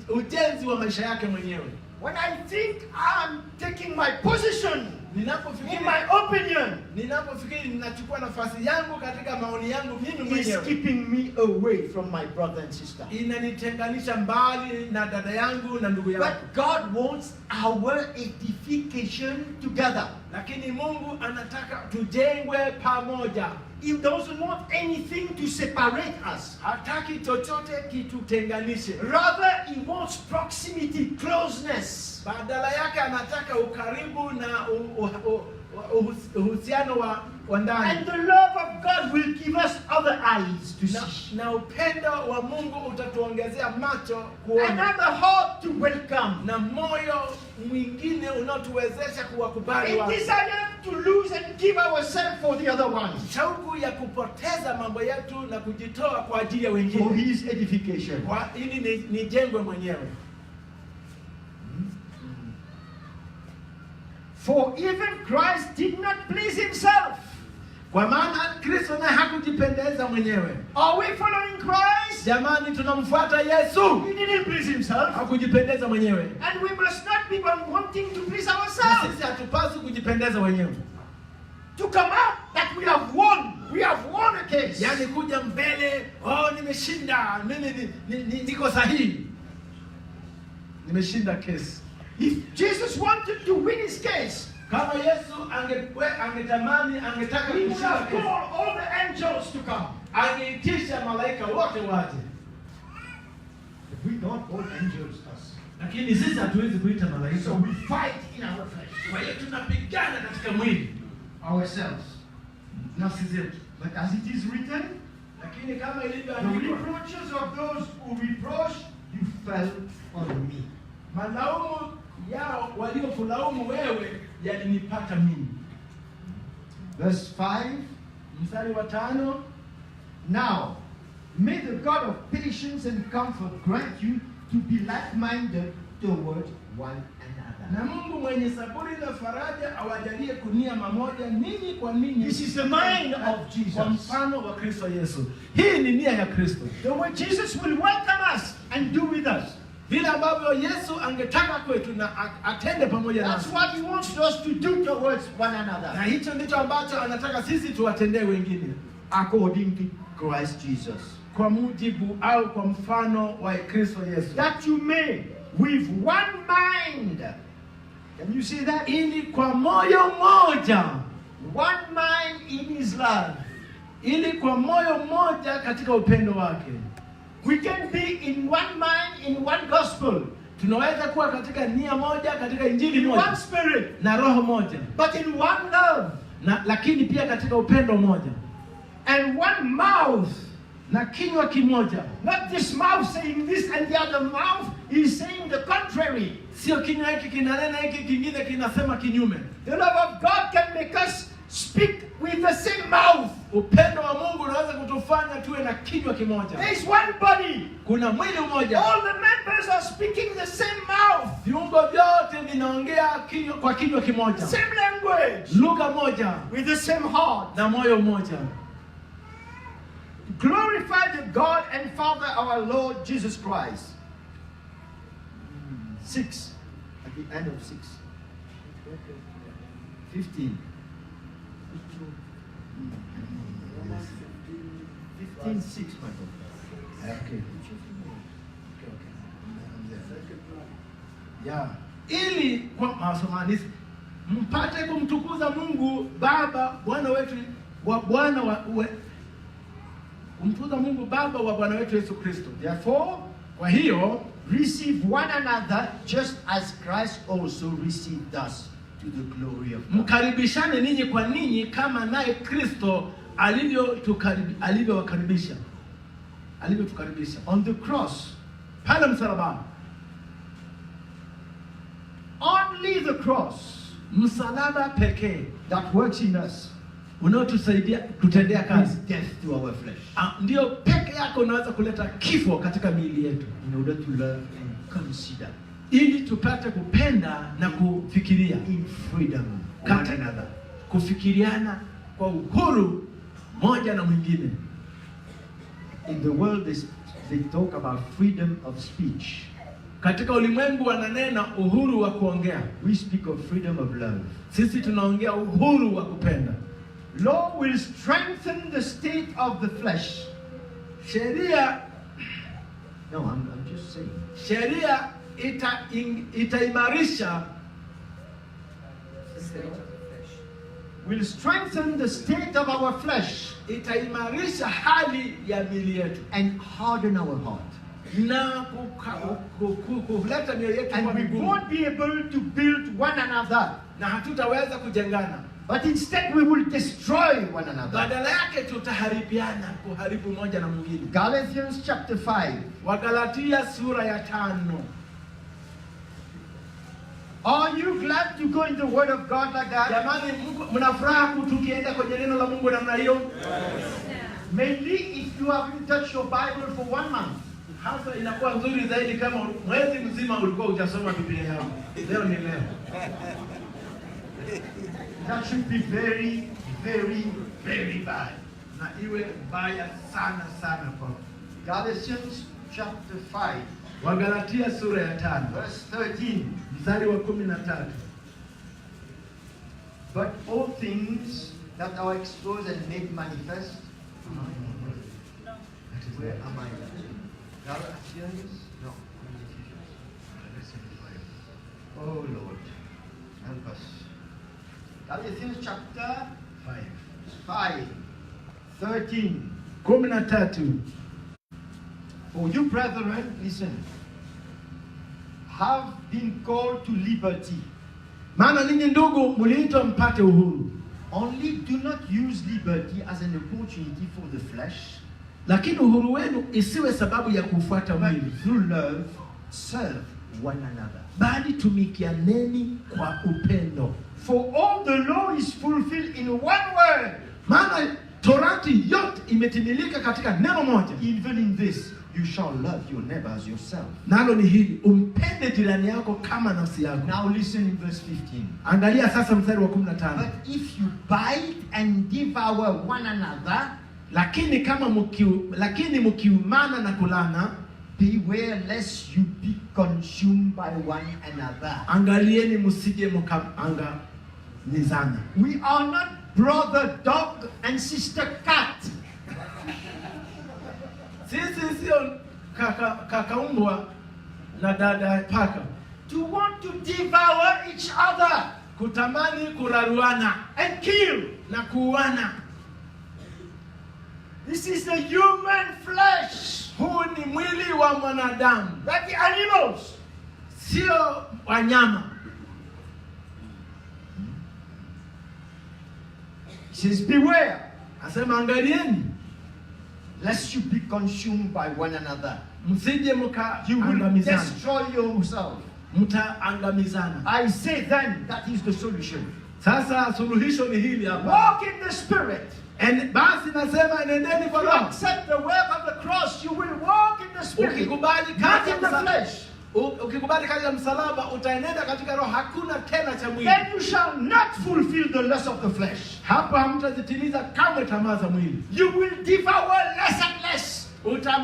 ujenzi wa maisha yake mwenyewe. When I think I'm taking my position in Ninapofikiri my opinion, ninachukua nafasi yangu katika maoni yangu mimi is mwenyewe, keeping me away from my brother and sister. inanitenganisha mbali na dada yangu na ndugu yangu. But God wants our edification together. Lakini Mungu anataka tujengwe pamoja. He doesn't want anything to separate us. Hataki chochote kitutenganishe. Rather, He wants proximity, closeness. Badala yake anataka ukaribu na uhusiano wa ndani. And the love of God will give us other eyes to see. Na upendo wa Mungu utatuongezea macho kuona, Another heart to welcome. na moyo mwingine unaotuwezesha kuwakubali A watu. desire to lose and give ourselves for the other one. Shauku ya kupoteza mambo yetu na kujitoa kwa ajili ya For wengine, His edification. kwa ili nijengwe mwenyewe. For even Christ did not please Himself. Kwa maana Kristo naye hakujipendeza mwenyewe. Are we following Christ? Jamani, tunamfuata Yesu. He didn't please Himself. Hakujipendeza mwenyewe. And we must not be wanting to please Na ourselves. sisi hatupaswi kujipendeza wenyewe. To come out that we have won. We have won a case. Yaani kuja mbele, nimeshinda, mimi niko sahihi. Nimeshinda kesi. If Jesus wanted to win His case, Kama Yesu angetamani, angetaka He would kushinda have kesi, called all the angels to come. angeitisha malaika wote waje. But we don't call angels us. Lakini sisi hatuwezi kuita malaika. So we fight in our flesh. Kwa hiyo tunapigana katika mwili, Ourselves. nafsi zetu. But as it is written, Lakini kama the ilivyoandikwa, reproaches of those who reproach you fell on me. malaumu yao waliokulaumu wewe yalinipata mimi. Verse 5. Mstari wa 5, Now, may the God of patience and comfort grant you to be like-minded toward one na another. Mungu mwenye saburi na faraja awajalie kunia mamoja ninyi kwa ninyi. This is the mind of Jesus. Kwa mfano wa Kristo Yesu. Hii ni nia ya Kristo. The way Jesus will welcome us and do with us. Vile ambavyo Yesu angetaka kwetu na atende pamoja That's nasi. what He wants us to do towards one Na another. hicho ndicho ambacho anataka sisi tuwatendee wengine. According to Christ Jesus. Kwa mujibu au kwa mfano wa Kristo Yesu. That you may with one mind. Can you see that? Ili kwa moyo mmoja. One mind in His love. Ili kwa moyo mmoja katika upendo wake. We can be in one mind, in one gospel, Tunaweza kuwa katika nia moja, katika injili in one moja, spirit, na roho moja, but in one love, lakini pia katika upendo moja, and one mouth. na kinywa kimoja. Not this mouth saying this and the other mouth is saying the contrary. Sio kinywa hiki kinanena hiki kingine kinasema kinyume. The love of God can make us speak with the same mouth. Upendo wa Mungu unaweza kutufanya tuwe na kinywa kimoja. There is one body. Kuna mwili mmoja. All the members are speaking the same mouth. Viungo vyote vinaongea kwa kinywa kimoja. Same language. Lugha moja With the same heart. na moyo mmoja. Glorify the God and Father our Lord Jesus Christ. 6. At the end of 6. 15. 15:6, my brother. Okay. Yeah. Ili kwa masomanisi mpate kumtukuza Mungu Baba Bwana wetu kumtukuza Mungu Baba wa Bwana wetu Yesu Kristo. Therefore, Kwa hiyo receive one another just as Christ also received us to the glory of God. mkaribishane ninyi kwa ninyi kama naye Kristo alivyotukaribisha. On the cross, Pale msalabani. only the cross Msalaba pekee that works in us unaotusaidia kutendea is kazi. death to our flesh, Ndio peke yako unaweza kuleta kifo katika miili yetu, in order to love and consider ili tupate kupenda na kufikiria in freedom one Kati- another. kufikiriana kwa uhuru moja na mwingine. In the world, they talk about freedom of speech. Katika ulimwengu wananena uhuru wa kuongea. We speak of freedom of love. Sisi tunaongea uhuru wa kupenda. Law will strengthen the state of the flesh. Sheria No, I'm just saying. sheria itaimarisha Will strengthen the state of our flesh itaimarisha hali ya miili yetu and harden our heart. na kuleta mioyo yetu And kwa we migumu, won't be able to build one another, na hatutaweza kujengana. but instead we will destroy one another. Badala yake tutaharibiana, kuharibu moja na mwingine. Galatians chapter 5. Wagalatia sura ya 5. Are you glad to go in the Word of God like that? Jamani, mnafuraha tukienda kwenye neno la Mungu namna hiyo? Mainly if you haven't touched your Bible for 1 month. Hasa inakuwa nzuri zaidi kama mwezi mzima ulikuwa hujasoma Biblia yako. Leo ni leo. That should be very, very, very bad. Na iwe mbaya sana sana kwa. Galatians chapter 5, Wagalatia sura ya 5, verse 13. mstari wa 13. But all things that are exposed and made manifest. Where am I? Galatians? No. Oh Lord, help us. Galatians chapter 5, 13. 13. For you, brethren, listen, have been called to liberty. Maana ninyi ndugu mliitwa mpate uhuru. Only do not use liberty as an opportunity for the flesh, Lakini uhuru wenu isiwe sababu ya kufuata but mwili, through love serve one another. bali tumikianeni kwa upendo. For all the law is fulfilled in one word. Maana Torati yote imetimilika katika neno moja. Even in this, you shall love your neighbor as yourself. Nalo ni hili, umpende jirani yako kama nafsi yako. Now listen in verse 15. Angalia sasa mstari wa 15. But if you bite and devour one another, Lakini mkiumana na kulana, beware lest you be consumed by one another. angalieni msije mkaangamizana. We are not brother dog and sister cat. Sisi sio kaka umbwa na dada paka. To want to devour each other Kutamani kuraruana and kill. na kuuana. This is the human flesh, Huu ni mwili wa mwanadamu, like the animals. sio wanyama. It says, beware Asema angalieni lest you be consumed by one another. msije You will mkaangamizana. destroy yourself. Mtaangamizana. I say then, that is the solution. Sasa suluhisho ni hili hapa. Walk in the Spirit. Basi nasema nendeni kwa If you Roho. accept the work of the cross, you will walk in the Spirit, Ukikubali not kazi in ya the msalaba, flesh. ukikubali kazi ya msalaba utaenenda katika Roho, hakuna tena cha mwili. Then you shall not fulfill the lust of the flesh. Hapo hamtazitimiza kamwe tamaa za mwili. You will devour less and less.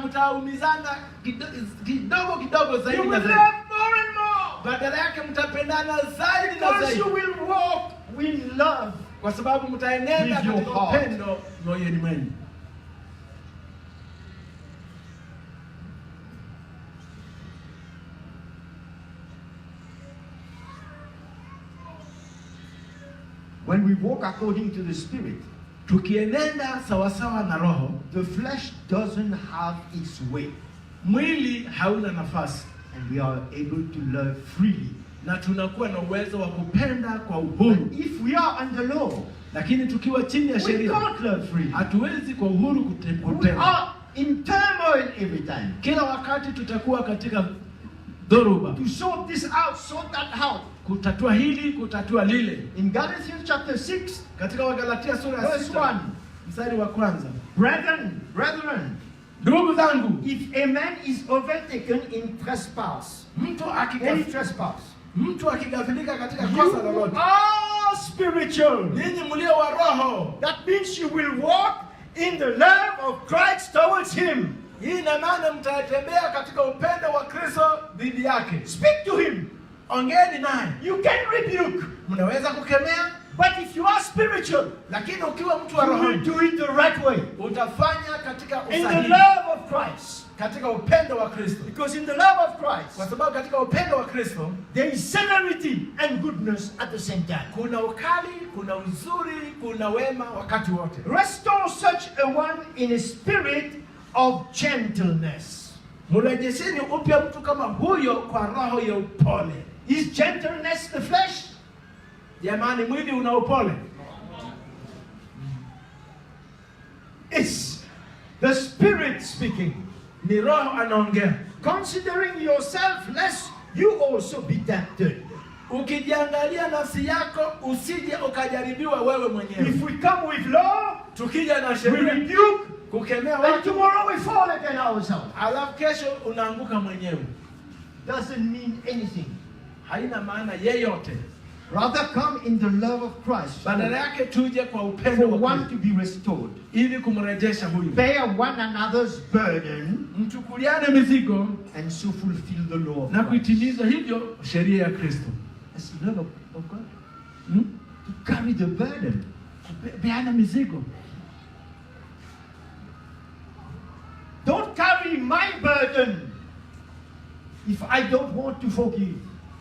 Mtaumizana kidogo kidogo You zaidi will na love zaidi. more and more. Badala yake mtapendana zaidi na Because zaidi. you will walk in love kwa sababu mtaenenda With your katika heart. upendo moyoni mwenu. When we walk according to the Spirit, Tukienenda sawasawa na Roho, the flesh doesn't have its way, mwili hauna nafasi, and we are able to love freely. na tunakuwa na uwezo wa kupenda kwa uhuru. If we are under law, Lakini tukiwa chini ya we sheria, can't love freely. hatuwezi kwa uhuru We kupenda. are in turmoil every time. Kila wakati tutakuwa katika dhoruba, To sort this out, sort that out. kutatua hili, kutatua lile. In Galatians chapter 6, Katika Wagalatia sura ya verse 6 1, mstari wa kwanza, brethren, ndugu zangu, if a man is overtaken in trespass, any trespass, mtu akigafilika katika you kosa lolote, are spiritual. ninyi mlio wa roho. That means you will walk in the love of Christ towards him. Hii ina maana mtatembea katika upendo wa Kristo dhidi yake. Speak to him. Ongeeni naye. You can rebuke. Mnaweza kukemea, But if you are spiritual, lakini ukiwa mtu wa you roho, will do it the right way. utafanya katika In the usahihi, love of Christ. katika upendo wa Kristo. Because in the love of Christ, Kwa sababu katika upendo wa Kristo there is severity and goodness at the same time. kuna ukali, kuna uzuri, kuna wema wakati wote. Restore such a one in a spirit of gentleness. Mrejesheni upya mtu kama huyo kwa roho ya upole. Is gentleness the flesh? Jamani, mwili una upole? It's the Spirit speaking. Ni roho anaongea. Considering yourself, lest you also be tempted. Ukijiangalia nafsi yako usije ukajaribiwa wewe mwenyewe. If we come with law, Tukija na we sheria rebuke, kukemea and watu, tomorrow we fall again ourselves. alafu kesho unaanguka mwenyewe. Doesn't mean anything. Haina maana yeyote. Rather come in the love of Christ. Badala yake tuje kwa upendo For wa one Kristo to be restored. ili kumrejesha huyu. Bear one another's burden Mchukuliane mizigo and so fulfill the law of na Christ. kuitimiza hivyo sheria ya Kristo. That's the love of God. Hmm? To carry the burden. Beana mizigo. Don't carry my burden if I don't want to forgive.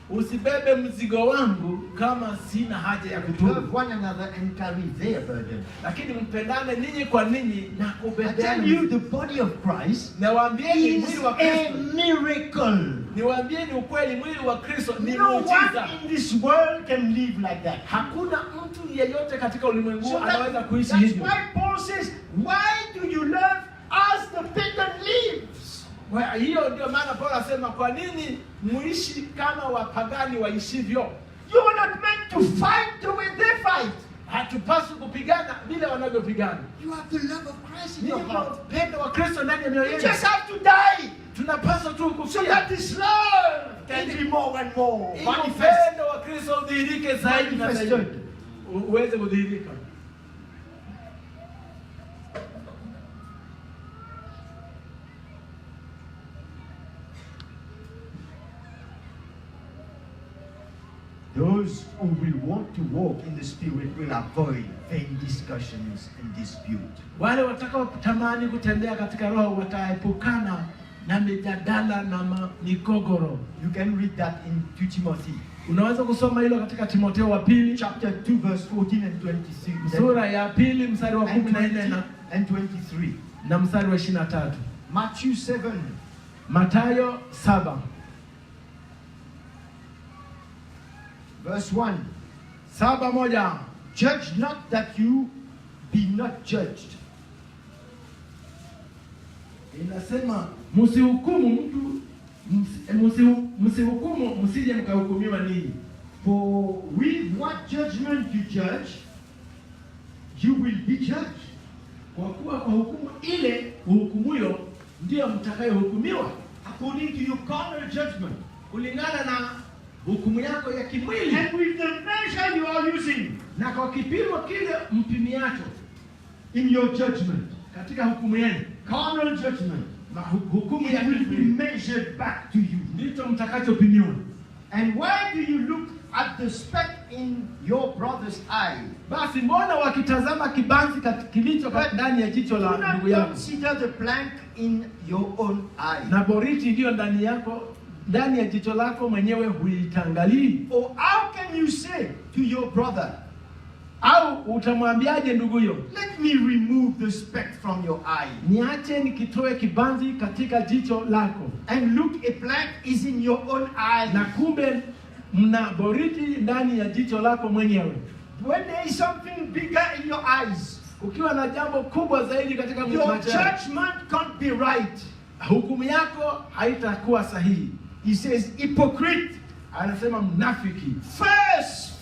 Usibebe mzigo wangu kama sina haja ya Love kutubu. one another and carry their burden. Lakini mpendane ninyi kwa ninyi na I kubebeana tell you, mizigo. the body of Christ Nawaambieni is mwili wa a Kristo. miracle. Niwaambieni ukweli, mwili wa Kristo ni No muujiza. one in this world can live like that. Hakuna mtu yeyote katika ulimwengu So anaweza kuishi that's hivyo. why Paul says, why do you love as the pagan lives? Kwa hiyo ndio maana Paulo asema kwa nini muishi kama wapagani waishivyo? You are not meant to fight the way they fight. Hatupaswi kupigana vile wanavyopigana. You have the love of Christ in Ninyi your mna heart. upendo wa Kristo ndani ya mioyo You yenu. just have to die Tunapaswa tu so kufia that this love can be more and more ili manifest. upendo wa Kristo udhihirike zaidi na zaidi. Manifested. Uweze kudhihirika. Those who will want to walk in the Spirit will avoid vain discussions and dispute. Wale watakaotamani kutembea katika roho wataepukana na mijadala na migogoro. You can read that in 2 Timothy Unaweza kusoma hilo katika Timotheo wa pili chapter 2 verse 14 and 26 sura ya pili mstari wa and 14 and 23. na mstari wa 23. Matthew 7 Mathayo 7 verse 1. 7:1. Judge not that you be not judged. Inasema msihukumu mtu, msihukumu msije mkahukumiwa ninyi. For with what judgment you judge, you will be judged. Kwa kuwa kwa hukumu ile uhukumuyo ndio mtakayohukumiwa, According to your carnal judgment. kulingana na hukumu yako ya kimwili And with the measure you are using na kwa kipimo kile mpimiacho in your judgment, katika hukumu yenu. carnal judgment, Hukumu ya it will be kimwili measured back to you. ndicho mtakachopimiwa. And why do you look at the speck in your brother's eye, basi mbona wakitazama kibanzi kilicho ndani ya jicho do la not ndugu yako, consider the plank in your own eye? na boriti iliyo ndani yako, ndani ya jicho lako mwenyewe huitangalii? Or how can you say to your brother, Au utamwambiaje nduguyo, let me remove the speck from your eye, niache nikitoe kibanzi katika jicho lako, and look, a plank is in your own eye? na kumbe mna boriti ndani ya jicho lako mwenyewe? When there is something bigger in your eyes, Ukiwa na jambo kubwa zaidi katika your macho yako, judgment can't be right. hukumu yako haitakuwa sahihi. He says, hypocrite, Anasema mnafiki,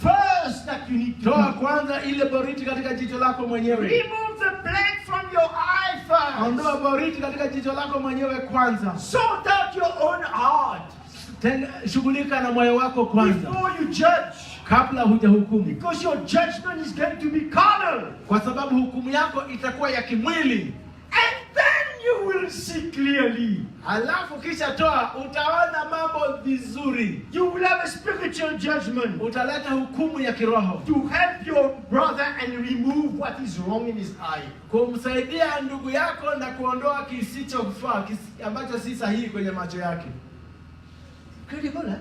first that you need to toa do. kwanza ile boriti katika jicho lako mwenyewe. Remove the plank from your eye first. Ondoa boriti katika jicho lako mwenyewe kwanza. Sort out your own heart Shughulika na moyo wako kwanza before you judge. kabla hujahukumu, Because your judgment is going to be carnal. kwa sababu hukumu yako itakuwa ya kimwili. And then you will see clearly. Alafu kisha toa, utaona mambo vizuri. You will have a spiritual judgment Utaleta hukumu ya kiroho to help your brother and remove what is wrong in his eye. kumsaidia ndugu yako na kuondoa kisichofaa, ambacho si sahihi kwenye macho yake. Credible, eh?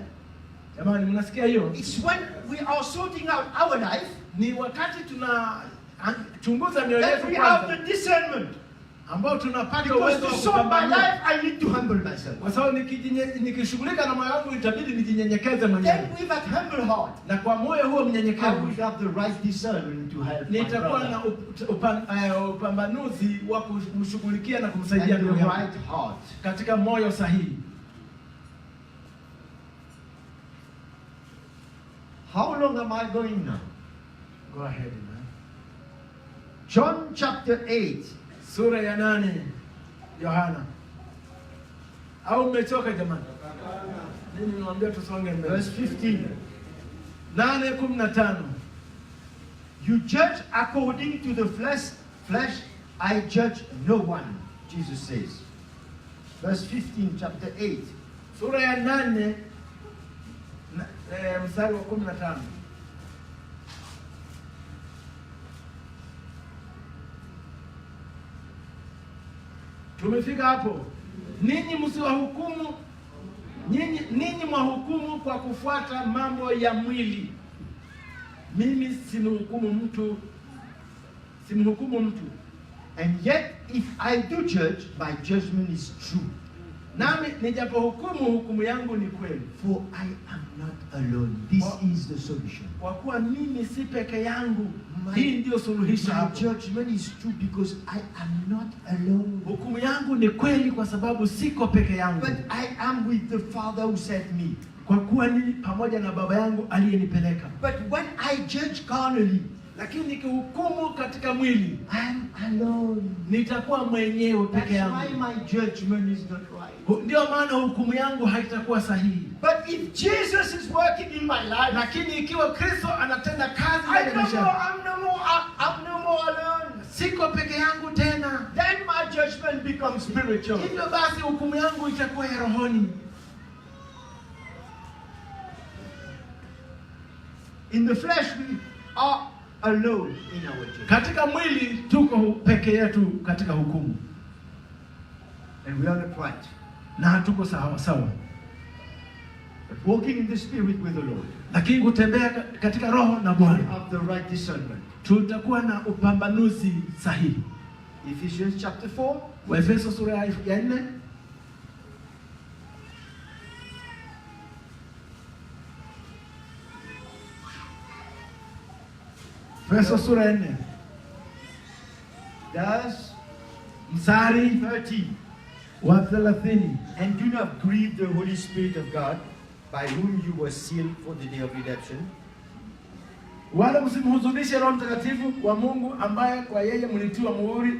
Jamani, mnasikia hiyo? It's when we are sorting out our life Ni wakati tunachunguza mioyo that yetu we have kwanza, the discernment. ambao tunapata Because uwezo to wa sort my kupambanua. life, I need to humble myself. Kwa sababu nikishughulika na moyo wangu itabidi nijinyenyekeze mwenyewe, Then with that humble heart, na kwa moyo huo I will mnyenyekevu have the right discernment to help my nitakuwa brother. na upambanuzi wa kumshughulikia na kumsaidia And the ndugu yangu right heart. katika moyo sahihi. How long am I going now? Go ahead, man. John chapter 8. Sura ya 8 Yohana. Au mmechoka jamani? Mimi niwaambia tusonge mbele. Verse 15. 8:15. You judge according to the flesh, I judge no one, Jesus says. Verse 15, chapter 8. Sura ya 8 mstari wa 15. Tumefika hapo. Ninyi msiwahukumu, ninyi mwahukumu kwa kufuata mambo ya mwili. Mimi simhukumu mtu. And yet, if I do judge, my judgment is true. Nami nijapohukumu, hukumu yangu ni kweli. For I am not alone. This is the solution. Kwa kuwa mimi si peke yangu. Hii ndio suluhisho My hapo. judgment is true because I am not alone. Hukumu yangu ni kweli kwa sababu siko peke yangu. But I am with the Father who sent me. Kwa kuwa ni pamoja na Baba yangu aliyenipeleka. But when I judge carnally, Lakini nikihukumu katika mwili, I am alone. nitakuwa mwenyewe peke That's why yangu. my judgment is not right. Ndio maana hukumu yangu haitakuwa sahihi. But if Jesus is working in my life, Lakini ikiwa Kristo anatenda kazi I'm ndani ya maisha yangu, I'm no more alone. siko peke yangu tena. Then my judgment becomes spiritual. Hivyo basi hukumu yangu itakuwa ya rohoni. In the flesh, we are alone in our judgment. Katika mwili tuko peke yetu katika hukumu, And we are not right. na hatuko sawa. But walking in the Spirit with the Lord, Lakini kutembea katika roho na we Bwana, have the right discernment. tutakuwa na upambanuzi sahihi. Ephesians chapter 4. Waefeso sura ya 4. Efeso sura ya 4. Thus, Mstari 13. wa 30. And do not grieve the Holy Spirit of God, by whom you were sealed for the day of redemption. Wala msimhuzunishe Roho Mtakatifu wa Mungu, ambaye kwa yeye mlitiwa muhuri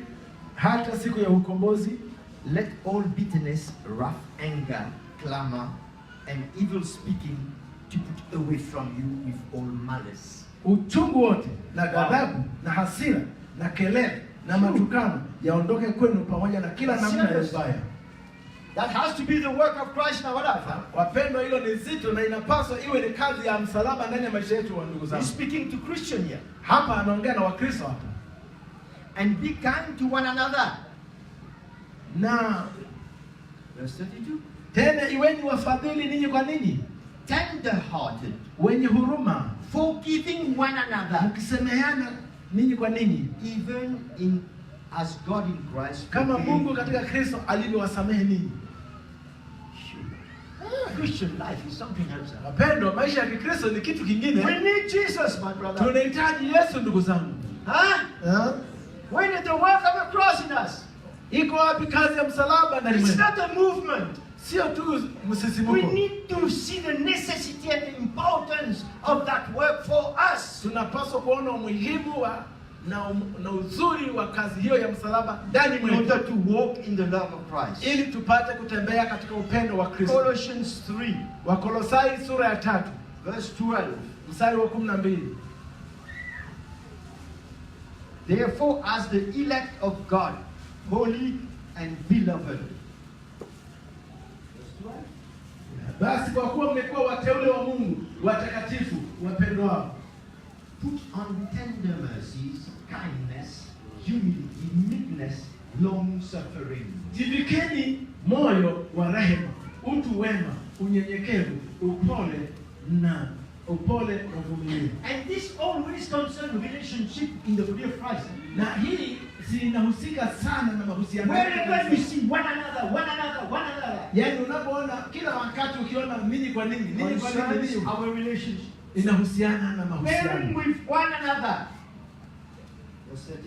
hata siku ya ukombozi. Let all bitterness, wrath, anger, clamor, and evil speaking to put away from you with all malice. Uchungu wote na ghadhabu na hasira na kelele na matukano yaondoke kwenu, pamoja na kila namna ya ubaya. That has to be the work of Christ in our life. Wapendwa, hilo ni zito na inapaswa iwe ni kazi ya msalaba ndani ya maisha yetu, ndugu zangu. He's speaking to Christian here. Hapa anaongea na Wakristo hapa. And be kind to one another. Na Verse 32. tena iweni wafadhili ninyi kwa ninyi, Tender-hearted, wenye huruma, forgiving one another, mkisemeana ninyi kwa ninyi, even in as God in Christ. kama forgave Mungu you. katika Kristo alivyowasamehe ninyi. Christian life is something else. Wapendwa, maisha ya Kikristo ni kitu We kingine. need Jesus, my brother. Tunahitaji Yesu, ndugu zangu. Huh? We need the work of the cross in us. Iko wapi kazi ya msalaba ndani It's mwetu? not a movement. Sio tu We msisimuko. need to see the necessity and the importance of that work for us. Tunapaswa kuona umuhimu wa na uzuri wa kazi hiyo ya msalaba ndani In mwetu, order to walk in the love of Christ. ili tupate kutembea katika upendo wa Kristo. Colossians 3, Wakolosai sura ya 3 verse 12. mstari wa 12. Therefore, as the elect of God, holy and beloved. Basi kwa kuwa mmekuwa wateule wa Mungu, watakatifu, wapendwa, Put on tender mercies, kindness, humility, meekness, long suffering. jivikeni moyo wa rehema, utu wema, unyenyekevu, upole na uvumilivu. And this always concerns relationship in the body of Christ. Na hii zinahusika sana na mahusiano. Wherever you see one another. Yaani unapoona kila wakati ukiona ninyi kwa ninyi, ninyi kwa Concerns ninyi, our relationship. inahusiana na Bearing mahusiano. with one another. Verse 13.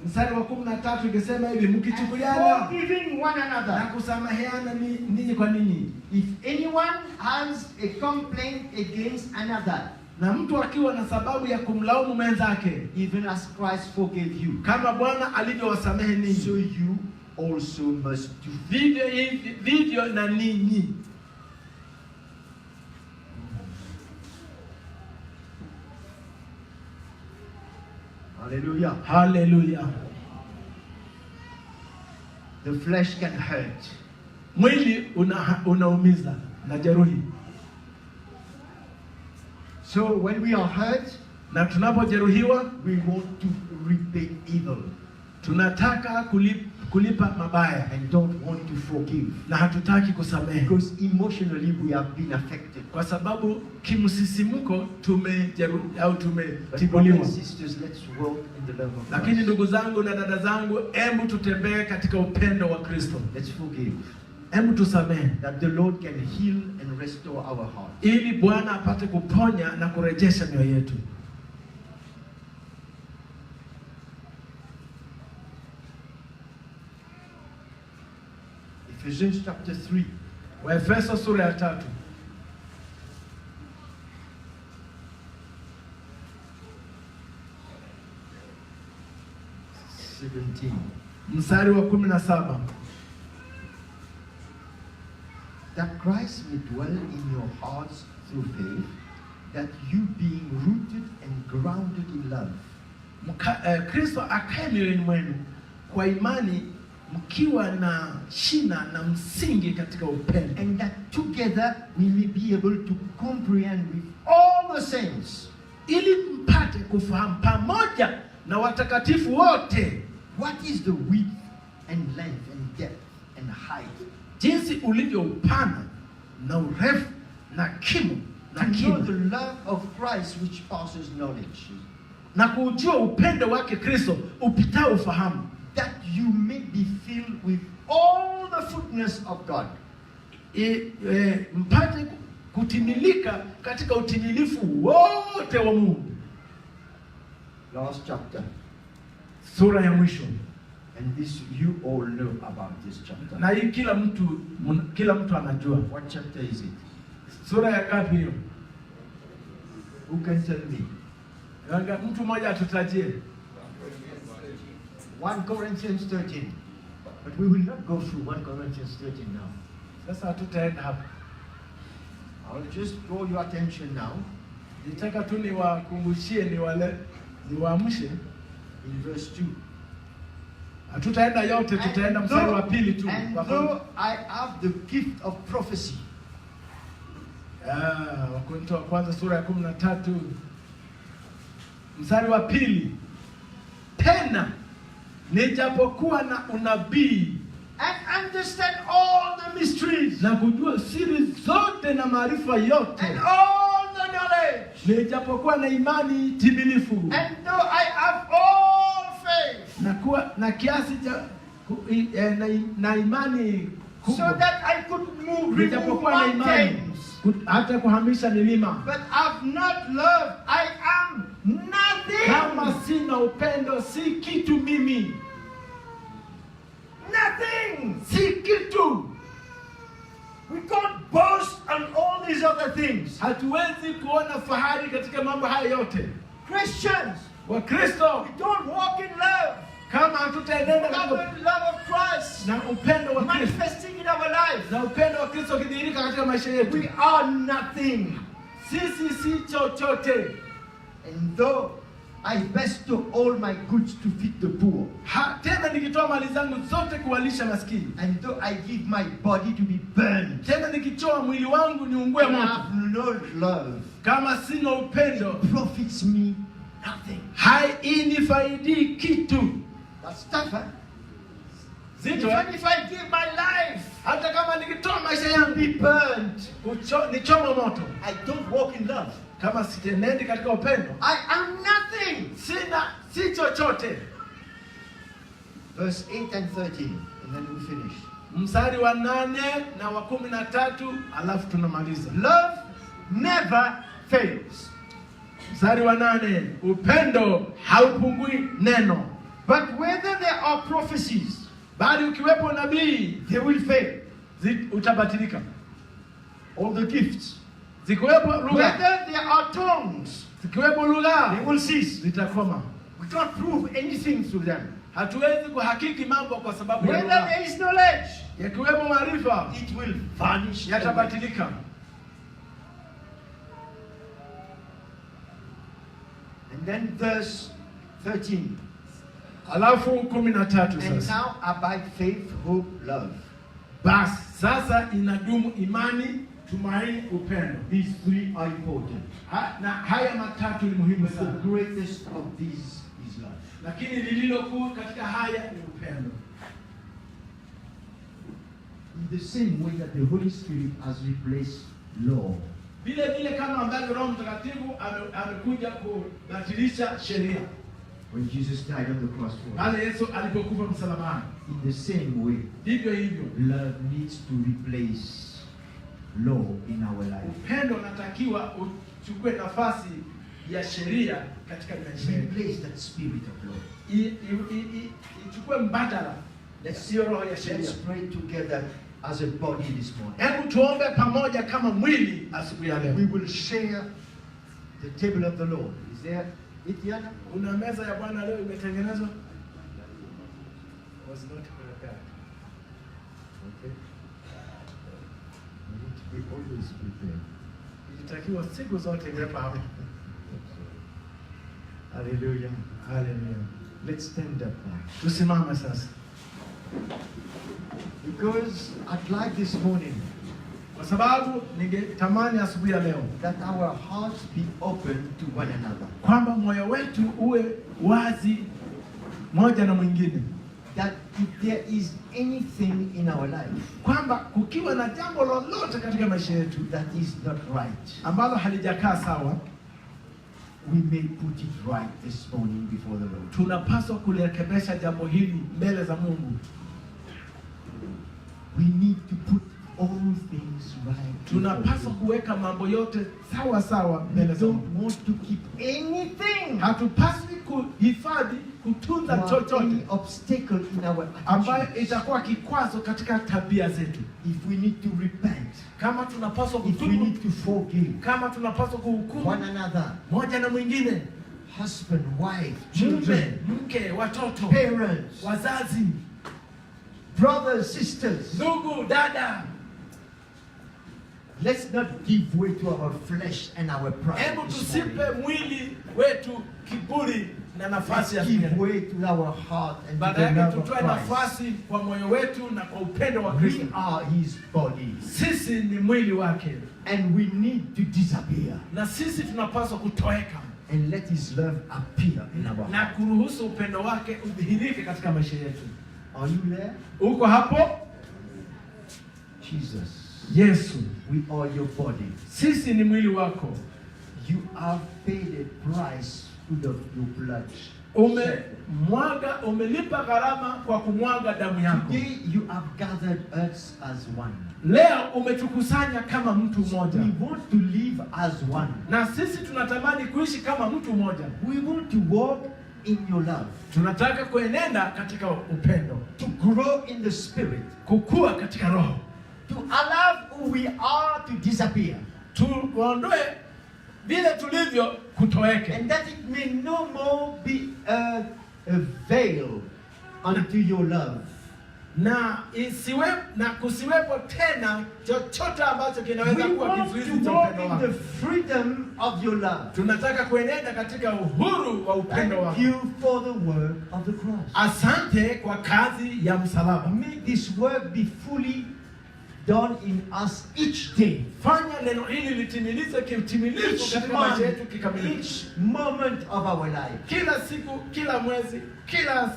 Mstari wa 13 ikisema hivi, And mkichukuliana forgiving one na another. kusameheana ninyi kwa ninyi. If anyone has a complaint against another, Na mtu akiwa na sababu ya kumlaumu mwenzake, even as Christ forgave you, kama Bwana alivyowasamehe so ninyi, you also must do. vivyo na ninyi. Hallelujah. Haleluya. The flesh can hurt. Mwili unaumiza na jeruhi. So when we are hurt, Na tunapojeruhiwa we want to repay evil tunataka kulipa mabaya and don't want to forgive. na hatutaki kusamehe, Because emotionally we have been affected. kwa sababu kimsisimuko But tumetibuliwa. brothers and sisters, let's walk in the love of Lakini Christ. ndugu zangu na dada zangu, hebu tutembee katika upendo wa Kristo. Let's forgive. Hebu tusamehe That the Lord can heal and restore our heart. ili Bwana apate kuponya na kurejesha mioyo yetu. Ephesians chapter 3. Waefeso sura ya 3 17. mstari wa 17. That Christ may dwell in your hearts through faith, that you being rooted and grounded in love, Kristo akae mioyoni mwenu kwa imani, mkiwa na shina na msingi katika upendo, and that together we may be able to comprehend with all the saints ili mpate kufahamu pamoja na watakatifu wote what is the width and length and depth and height, jinsi ulivyo upana na urefu na kimo na to know kina, the love of Christ which passes knowledge, na kujua upendo wake Kristo upitao ufahamu, that you may be filled with all the fullness of God. Mpate kutimilika katika utimilifu wote wa Mungu. Last chapter. Sura ya mwisho. And this you all know about this chapter. Na hii kila mtu anajua. What chapter is it? Sura ya ngapi hiyo? Who can tell me? Mtu mmoja atutajie. 1 Corinthians 13. But we will not go through 1 Corinthians 13 now. Sasa hatutaenda hapa. I'll just draw your attention now Nitaka tu niwakumbushie, niwaamshe in verse 2. Hatutaenda yote, tutaenda mstari wa pili tu. And though I have the gift of prophecy. Wakorintho wa kwanza sura ya 13 mstari wa pili. Tena nijapokuwa na unabii And understand all the mysteries. na kujua siri zote na maarifa yote. And all the knowledge. Nijapokuwa na imani timilifu. And though I have all faith. Na kuwa na kiasi cha na imani kubwa. So that I could remove Nijapokuwa na imani mountains. hata kuhamisha milima. But I've not love. I am nothing. Kama sina upendo si kitu mimi. Nothing. Si kitu. We can't boast on all these other things. Hatuwezi kuona fahari katika mambo haya yote. Christians, Wakristo, we don't walk in love. kama hatutaenenda Love katika and love of Christ na upendo wa Kristo manifesting in our lives. na upendo wa Kristo ukidhihirika katika maisha yetu, We are nothing. sisi si chochote. And though I bestow all my goods to feed the poor, Tena nikitoa mali zangu zote kuwalisha maskini, and though I give my body to be burned, tena nikitoa mwili wangu niungue and I moto, have no love, kama sina upendo profits me nothing. hainifaidi kitu. That's tough, huh? Zito, Even if I give my life hata kama nikitoa maisha to yangu be burned, nichoma moto, I don't walk in love. kama sitenendi katika upendo, I am nothing. si chochote. Verse 8 and 13, and then we finish. Mstari wa 8 na wa 13, alafu tunamaliza. Love never fails. Mstari wa 8, upendo haupungui neno, But whether there are prophecies, bali ukiwepo nabii they will fail. utabatilika. All the gifts. Zikiwepo lugha, Whether there are tongues, zikiwepo lugha they will cease. zitakoma. We can't prove anything through them. Hatuwezi kuhakiki mambo kwa sababu ya Whether lugha. there is knowledge, Yakiwepo maarifa it will vanish. away. yatabatilika. And then verse 13. Alafu 13 And sasa. now abide faith, hope, love. Basi sasa inadumu imani, tumaini, upendo. These three are important. Na haya matatu ni muhimu But the sana. greatest of these is love. Lakini lililo kuu katika haya ni upendo. In the same way that the Holy Spirit has replaced law, Vile vile kama ambavyo Roho Mtakatifu amekuja kubatilisha sheria. when Jesus died on the cross for us, Pale Yesu alipokufa msalabani. in the same way, Vivyo hivyo, love needs to replace law in our life. upendo unatakiwa uchukue nafasi ya sheria katika maisha yetu. Replace that spirit of law. Ichukue mbadala, sio roho ya sheria. Let's pray together as a body this morning. Hebu tuombe pamoja kama mwili asubuhi ya leo. We will share the table of the Lord. Is there it yet? Kuna meza ya Bwana leo imetengenezwa? Was not prepared. Okay. We need to be always prepared. Ilitakiwa siku zote iwepo hapo. Hallelujah. Haleluya. Let's stand up now. Tusimame sasa. Because I'd like this morning Kwa sababu ningetamani asubuhi ya leo that our hearts be open to one another. kwamba moyo wetu uwe wazi moja na mwingine, That if there is anything in our life kwamba kukiwa na jambo lolote katika maisha yetu that is not right, ambalo halijakaa sawa, we may put it right this morning before the Lord. tunapaswa kulirekebisha jambo hili mbele za Mungu. We need to put all things right. Tunapaswa kuweka mambo yote sawa sawa We mbele za don't Mungu. want to keep anything Hatupaswi kuhifadhi, kutunza or any chochote obstacle in our ambayo attitudes. itakuwa kikwazo katika tabia zetu. If we need to repent, Kama tunapaswa if we kutubu, need to forgive kama tunapaswa one kuhukumu another, moja na mwingine, husband, wife, mume, children, mke, watoto, parents, wazazi, brothers, sisters, ndugu, dada, let's not give way to our flesh and our pride. hebu this tusipe morning. mwili wetu kiburi na nafasi ya Let's give milele. way to our heart and to Baada the yake love of tutoe Christ. nafasi kwa moyo wetu na kwa upendo wa Kristo. We are His body, Sisi ni mwili wake and we need to disappear na sisi tunapaswa kutoweka and let His love appear in our na heart. kuruhusu upendo wake udhihirike katika maisha yetu. Are you there? Uko hapo? Jesus, Yesu, we are your body. sisi ni mwili wako. You have paid a price with your blood. Umelipa gharama kwa kumwaga damu yako. Today you have gathered us as one. Leo umetukusanya kama mtu mmoja. We want to live as one. Na sisi tunatamani kuishi kama mtu mmoja. We want to walk in your love. Tunataka kuenenda katika upendo, To grow in the spirit. kukua katika roho. To allow who we are to disappear. Tuondoe vile tulivyo kutoweke. And that it may no more be a veil unto your love. Na kusiwepo tena chochote ambacho kinaweza We kuwa want kizuizi to cha walk upendo in wako. the freedom of your love. Tunataka kuenenda katika uhuru wa upendo Thank wako. you for the work of the cross. Asante kwa kazi ya msalaba. May this work be fully done in us each day. Fanya neno hili litimilize kiutimilifu Each katika maisha yetu month, kikamilifu. each moment of our life. Kila siku, kila mwezi, kila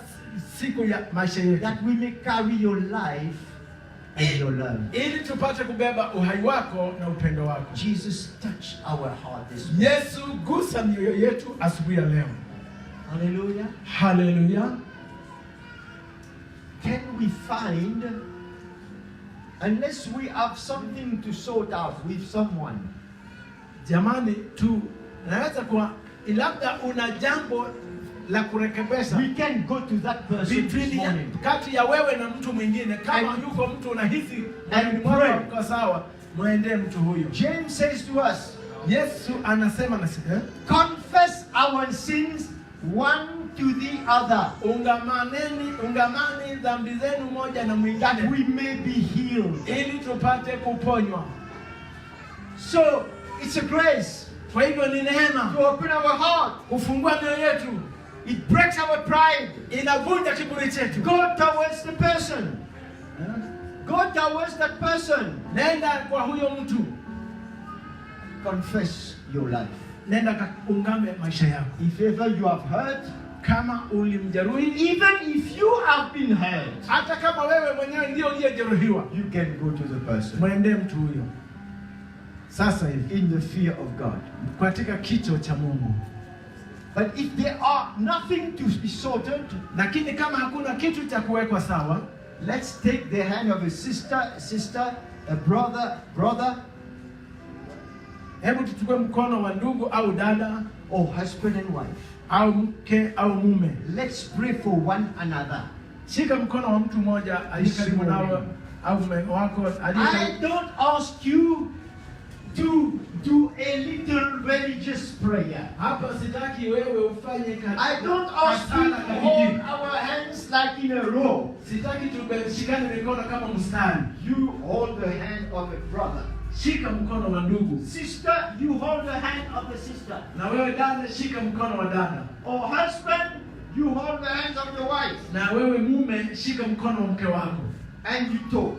siku ya maisha yetu. That we may carry your life and your love. Ili tupate kubeba uhai wako na upendo wako. Jesus, touch our heart this morning. Yesu, gusa mioyo yetu asubuhi ya leo. Hallelujah. Haleluya. Can we find, unless we have something to sort out with someone, Jamani, naweza kuwa labda una jambo la kurekebisha we can go to that person this morning. kati ya wewe na mtu mwingine. Kama And- yuko mtu unahisi and mwili mwako pray. uko sawa, mwendee mtu huyo. James says to us, Yesu anasema na sisi, confess our sins one to the other, ungamani dhambi zenu moja na that mwingine, we may be healed. ili tupate kuponywa. So it's a grace Kwa hivyo ni neema to open our heart. kufungua mioyo yetu, It breaks our pride. inavunja kiburi chetu. Go towards the person. Go towards that person. Nenda kwa huyo mtu, Confess your life. nenda kaungame maisha yako. If ever you have hurt, Kama ulimjeruhi, even if you have been hurt, hata kama wewe mwenyewe ndio uliyejeruhiwa, you can go to the person mwendee mtu huyo sasa hivi in the fear of God. katika kicho cha Mungu. But if there are nothing to be sorted, Lakini kama hakuna kitu cha kuwekwa sawa, let's take the hand of a sister, a brother, hebu tuchukue mkono wa ndugu au dada or husband and wife. au mke au mume. Let's pray for one another. Shika mkono wa mtu mmoja aliye karibu nawe au mume wako aliye I karibu. don't ask you to do a little religious prayer. Hapa sitaki wewe ufanye I don't ask you to hold our hands like in a row. Sitaki tushikane mikono kama mstari. You hold the hand of a brother. Shika mkono wa ndugu. Sister, you hold the hand of the sister. Na wewe dada, shika mkono wa dada. Or husband, you hold the hands of your wife. Na wewe mume, shika mkono wa mke wako. And you talk.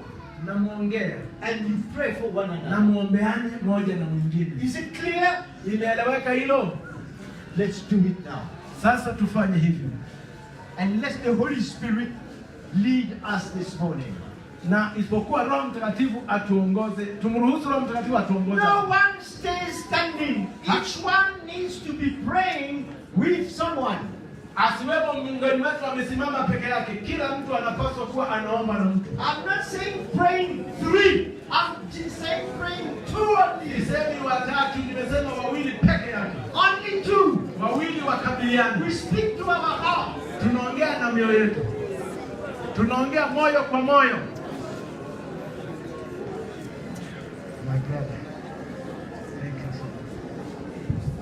Na muongea. And you pray for one Na another. muombeane moja na mwingine. Is it clear? Imeeleweka hilo? Let's do it now. Sasa tufanye hivyo. And let the Holy Spirit lead us this morning. Na isipokuwa Roho Mtakatifu atuongoze, tumruhusu Roho Mtakatifu atuongoze. No one stays standing. Each one needs to be praying with someone. Asiwepo miongoni wetu amesimama peke yake. Kila mtu anapaswa kuwa anaomba na mtu. I'm not saying praying three. I'm just saying praying two only. Sisemi watatu, nimesema wawili peke yake. Only two. Wawili wakabiliane. We speak to our heart. Tunaongea na mioyo yetu. Tunaongea moyo kwa moyo. My brother. Thank you so much.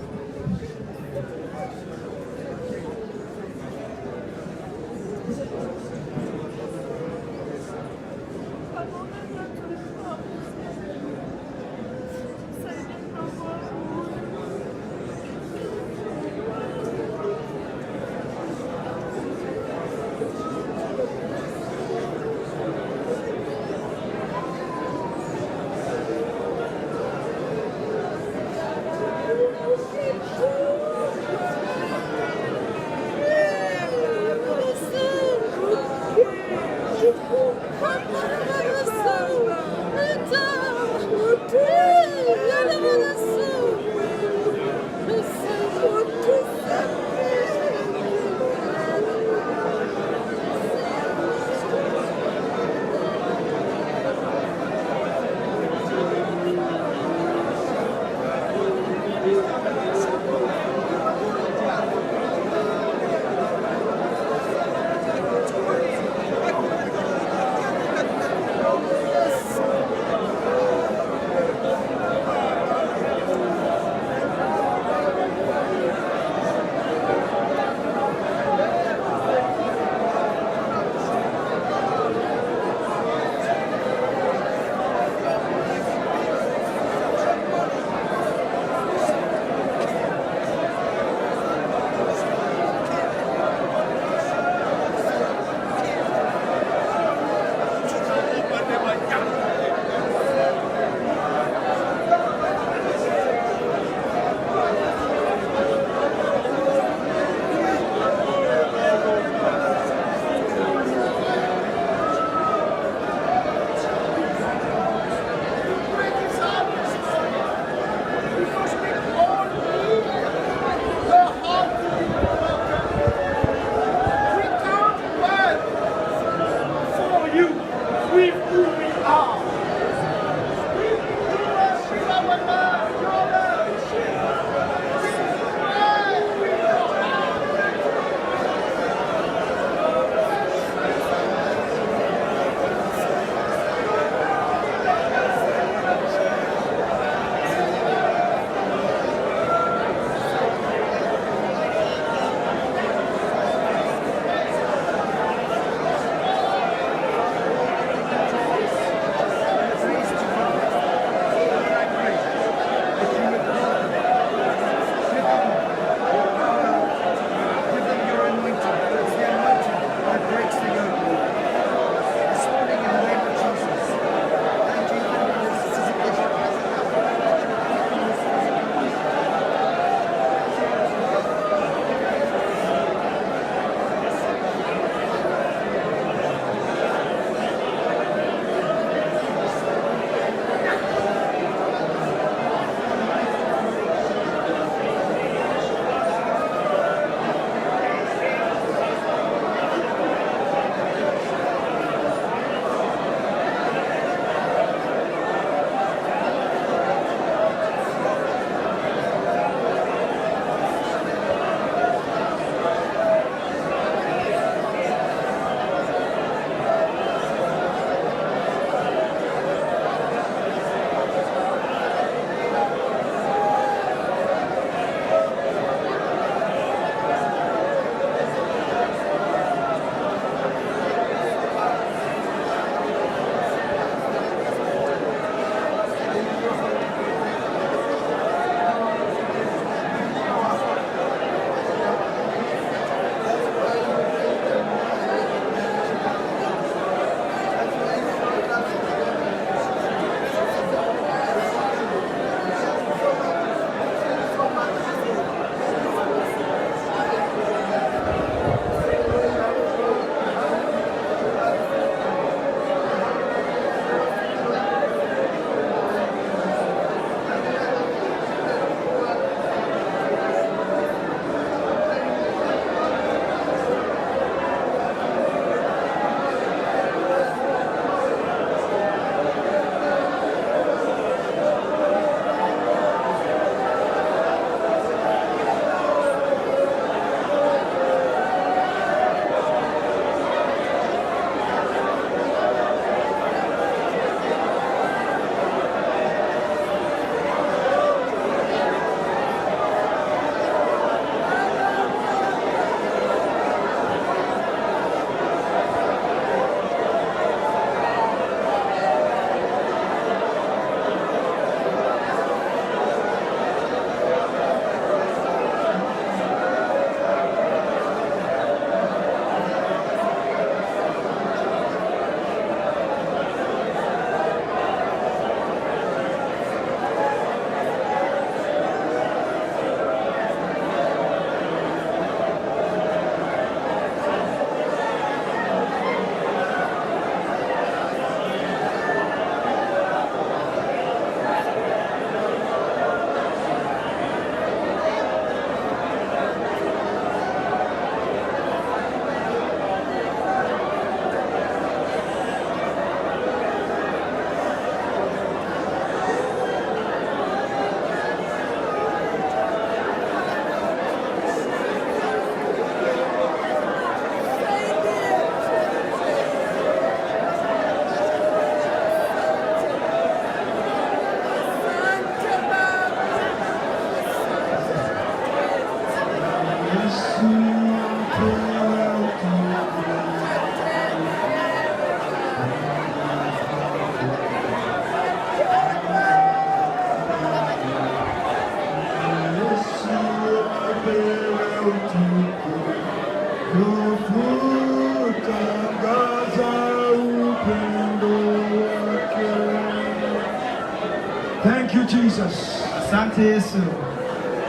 Thank you, Jesus. Asante Yesu.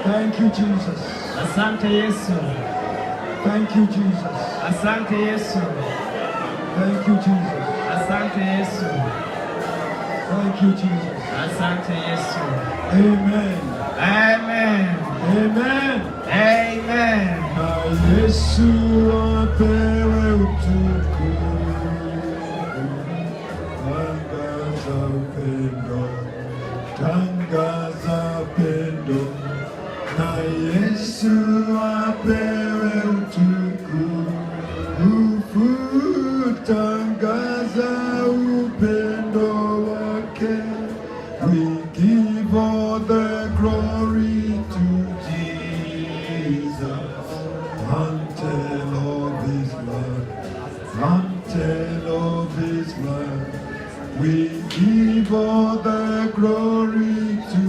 Thank you, Jesus. Asante Yesu. Thank you, Jesus. Asante Yesu. Thank you, Jesus. Asante Yesu. Thank you, Jesus. Asante Yesu. Amen. Amen. Amen. Amen. Na Yesu apewe utukufu. Tangaza upendo. Tangaza upendo. Na Yesu apewe utukufu. Tangaza upendo wake. We give all the glory to Jesus. Until of his love. Until of his love. We give all the glory to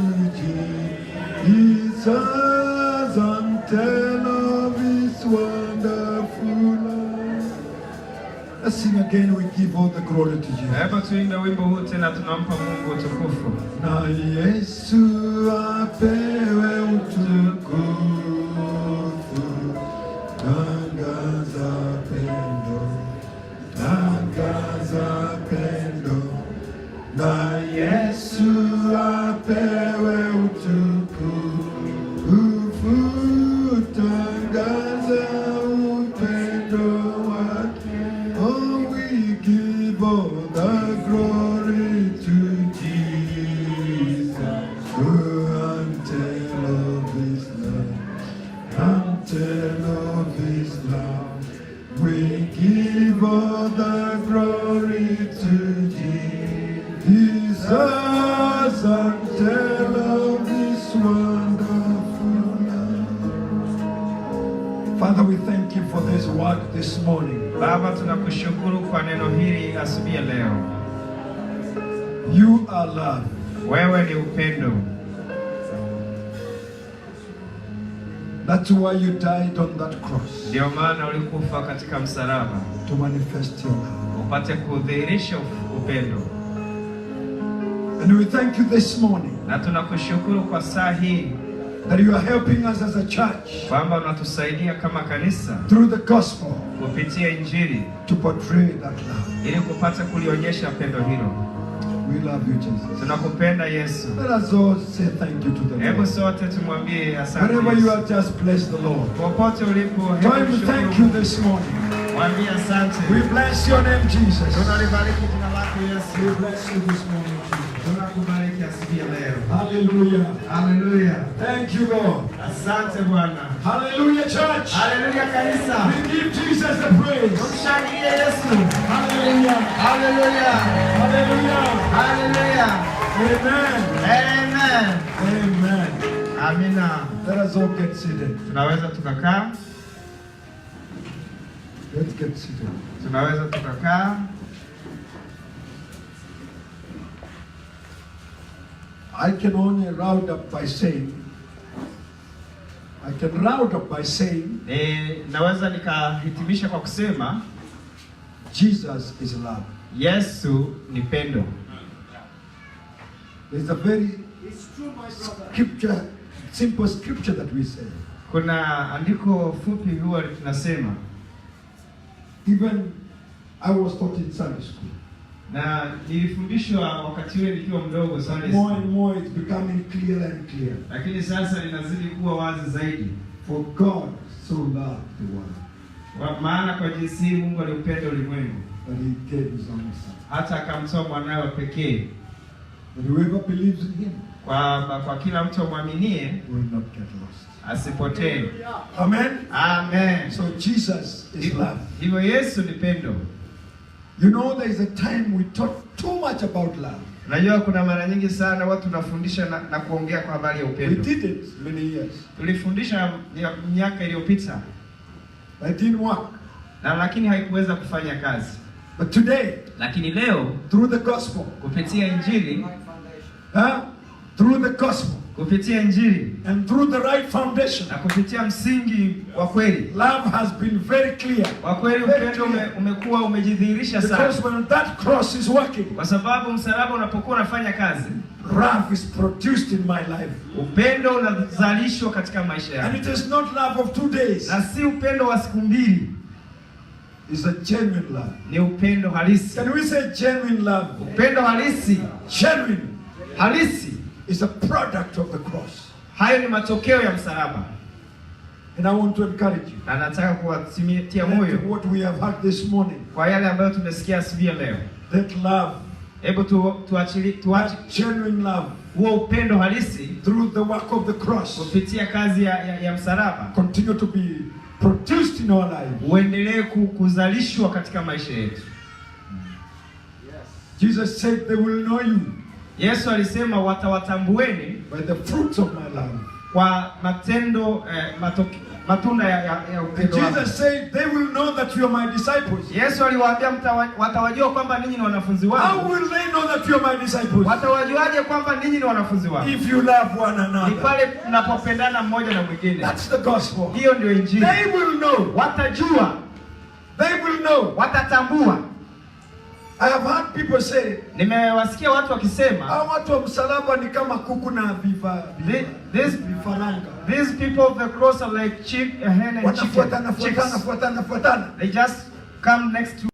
Jesus. Until of his wonderful love. Let's sing again. We give all the glory to Jesus. Hebu tuimbe wimbo huu tena, tunampa Mungu utukufu. Na Yesu apewe utukufu. Tangaza pendo. Tangaza pendo. Na Yesu apewe utukufu. Tangaza upendo wake. Oh, we give all the glory to Jesus. Until of his love. Until of his love. We give all the glory to Jesus. Until of his wonderful love. Father, we thank you for this word this morning. Baba, tunakushukuru kwa neno hili asubuhi ya leo. You are love. Wewe ni upendo. That's why you died on that cross, Ndio maana ulikufa katika msalaba, to manifest your love. upate kudhihirisha upendo. And we thank you this morning Na tunakushukuru kwa saa hii that you are helping us as a church kwamba unatusaidia kama kanisa through the gospel kupitia Injili to portray that love. ili kupata kulionyesha pendo hilo. We love you, Jesus. Tunakupenda Yesu. Let us all say thank you to the Hebu Lord. sote tumwambie asante Wherever you Yesu. are, just bless the Lord. Popote ulipo, Time hebu to thank you shukuru. this morning. Mwambie asante. We bless your name, Jesus. Tunalibariki jina lako Yesu. We bless you this morning, Jesus. Tunakubariki asubuhi ya leo. Hallelujah. Haleluya. Thank you, Lord. Asante Bwana. Hallelujah, church. Haleluya kanisa. We give Jesus the praise. Tumshangilie Yesu. Hallelujah. Haleluya. Hallelujah. Haleluya. Amen. Amen. Amen. Amina. Let us all get seated. Tunaweza tukakaa. Let's get seated. Tunaweza tukakaa. I can only round up by saying, Naweza nikahitimisha kwa kusema Jesus is love. Yesu ni pendo. There's a very simple scripture that we say. Kuna andiko fupi huwa tunasema. Even I was taught in Sunday school. Na nilifundishwa wakati ule nikiwa mdogo sana. More and more it's becoming clearer and clearer. Lakini sasa linazidi kuwa wazi zaidi. For God so loved the world, Maana kwa jinsi hii Mungu aliupenda ulimwengu that he gave his only son. hata akamtoa mwanawe pekee. That whoever believes in him Kwa kila mtu amwaminie will not get lost. asipotee. Amen. Amen. So Jesus is love. Hivyo Yesu ni pendo. You know, there is a time we talk too much about love. Najua kuna mara nyingi sana watu tunafundisha na kuongea kwa habari ya We upendo. did it many years. Tulifundisha miaka iliyopita. It didn't work. na lakini haikuweza kufanya kazi. But today, Lakini leo through the gospel, kupitia Injili, through the gospel, kupitia Injili and through the right foundation, na kupitia msingi wa kweli, love has been very clear. kwa kweli upendo umekuwa umejidhihirisha sana. Because when that cross is working, Kwa sababu msalaba unapokuwa unafanya kazi, love is produced in my life. upendo unazalishwa katika maisha And yangu. it is not love of 2 days. Na si upendo wa siku mbili, It's a genuine love. ni upendo halisi. Can we say genuine love? Upendo halisi, Genuine halisi. is a product of the cross. Hayo ni matokeo ya msalaba. And I want to encourage you. Na nataka kuwatia After moyo what we have heard this morning, kwa yale ambayo tumesikia asubuhi ya leo. that love, Hebu tuache that genuine love, huo upendo halisi through the work of the cross, kupitia kazi ya msalaba continue to be produced in our lives. uendelee kuzalishwa katika maisha yetu. Jesus said they will know you Yesu alisema watawatambueni by the fruits of my love. kwa matendo matunda ya And upendo wangu. Jesus said they will know that you are my disciples. Yesu aliwaambia watawajua kwamba ninyi ni wanafunzi How wangu. will they know that you are my disciples? Watawajuaje kwamba ninyi ni wanafunzi wangu? If you love one Ni another. pale mnapopendana mmoja na mwingine. That's the gospel. Hiyo ndio Injili. They will know. Watajua, They will know. watatambua. I have heard people say, Nimewasikia watu wakisema hao watu wa msalaba ni kama kuku na vifaranga. these people of the cross are like hen and chicken. Wanafuatana. They just come next to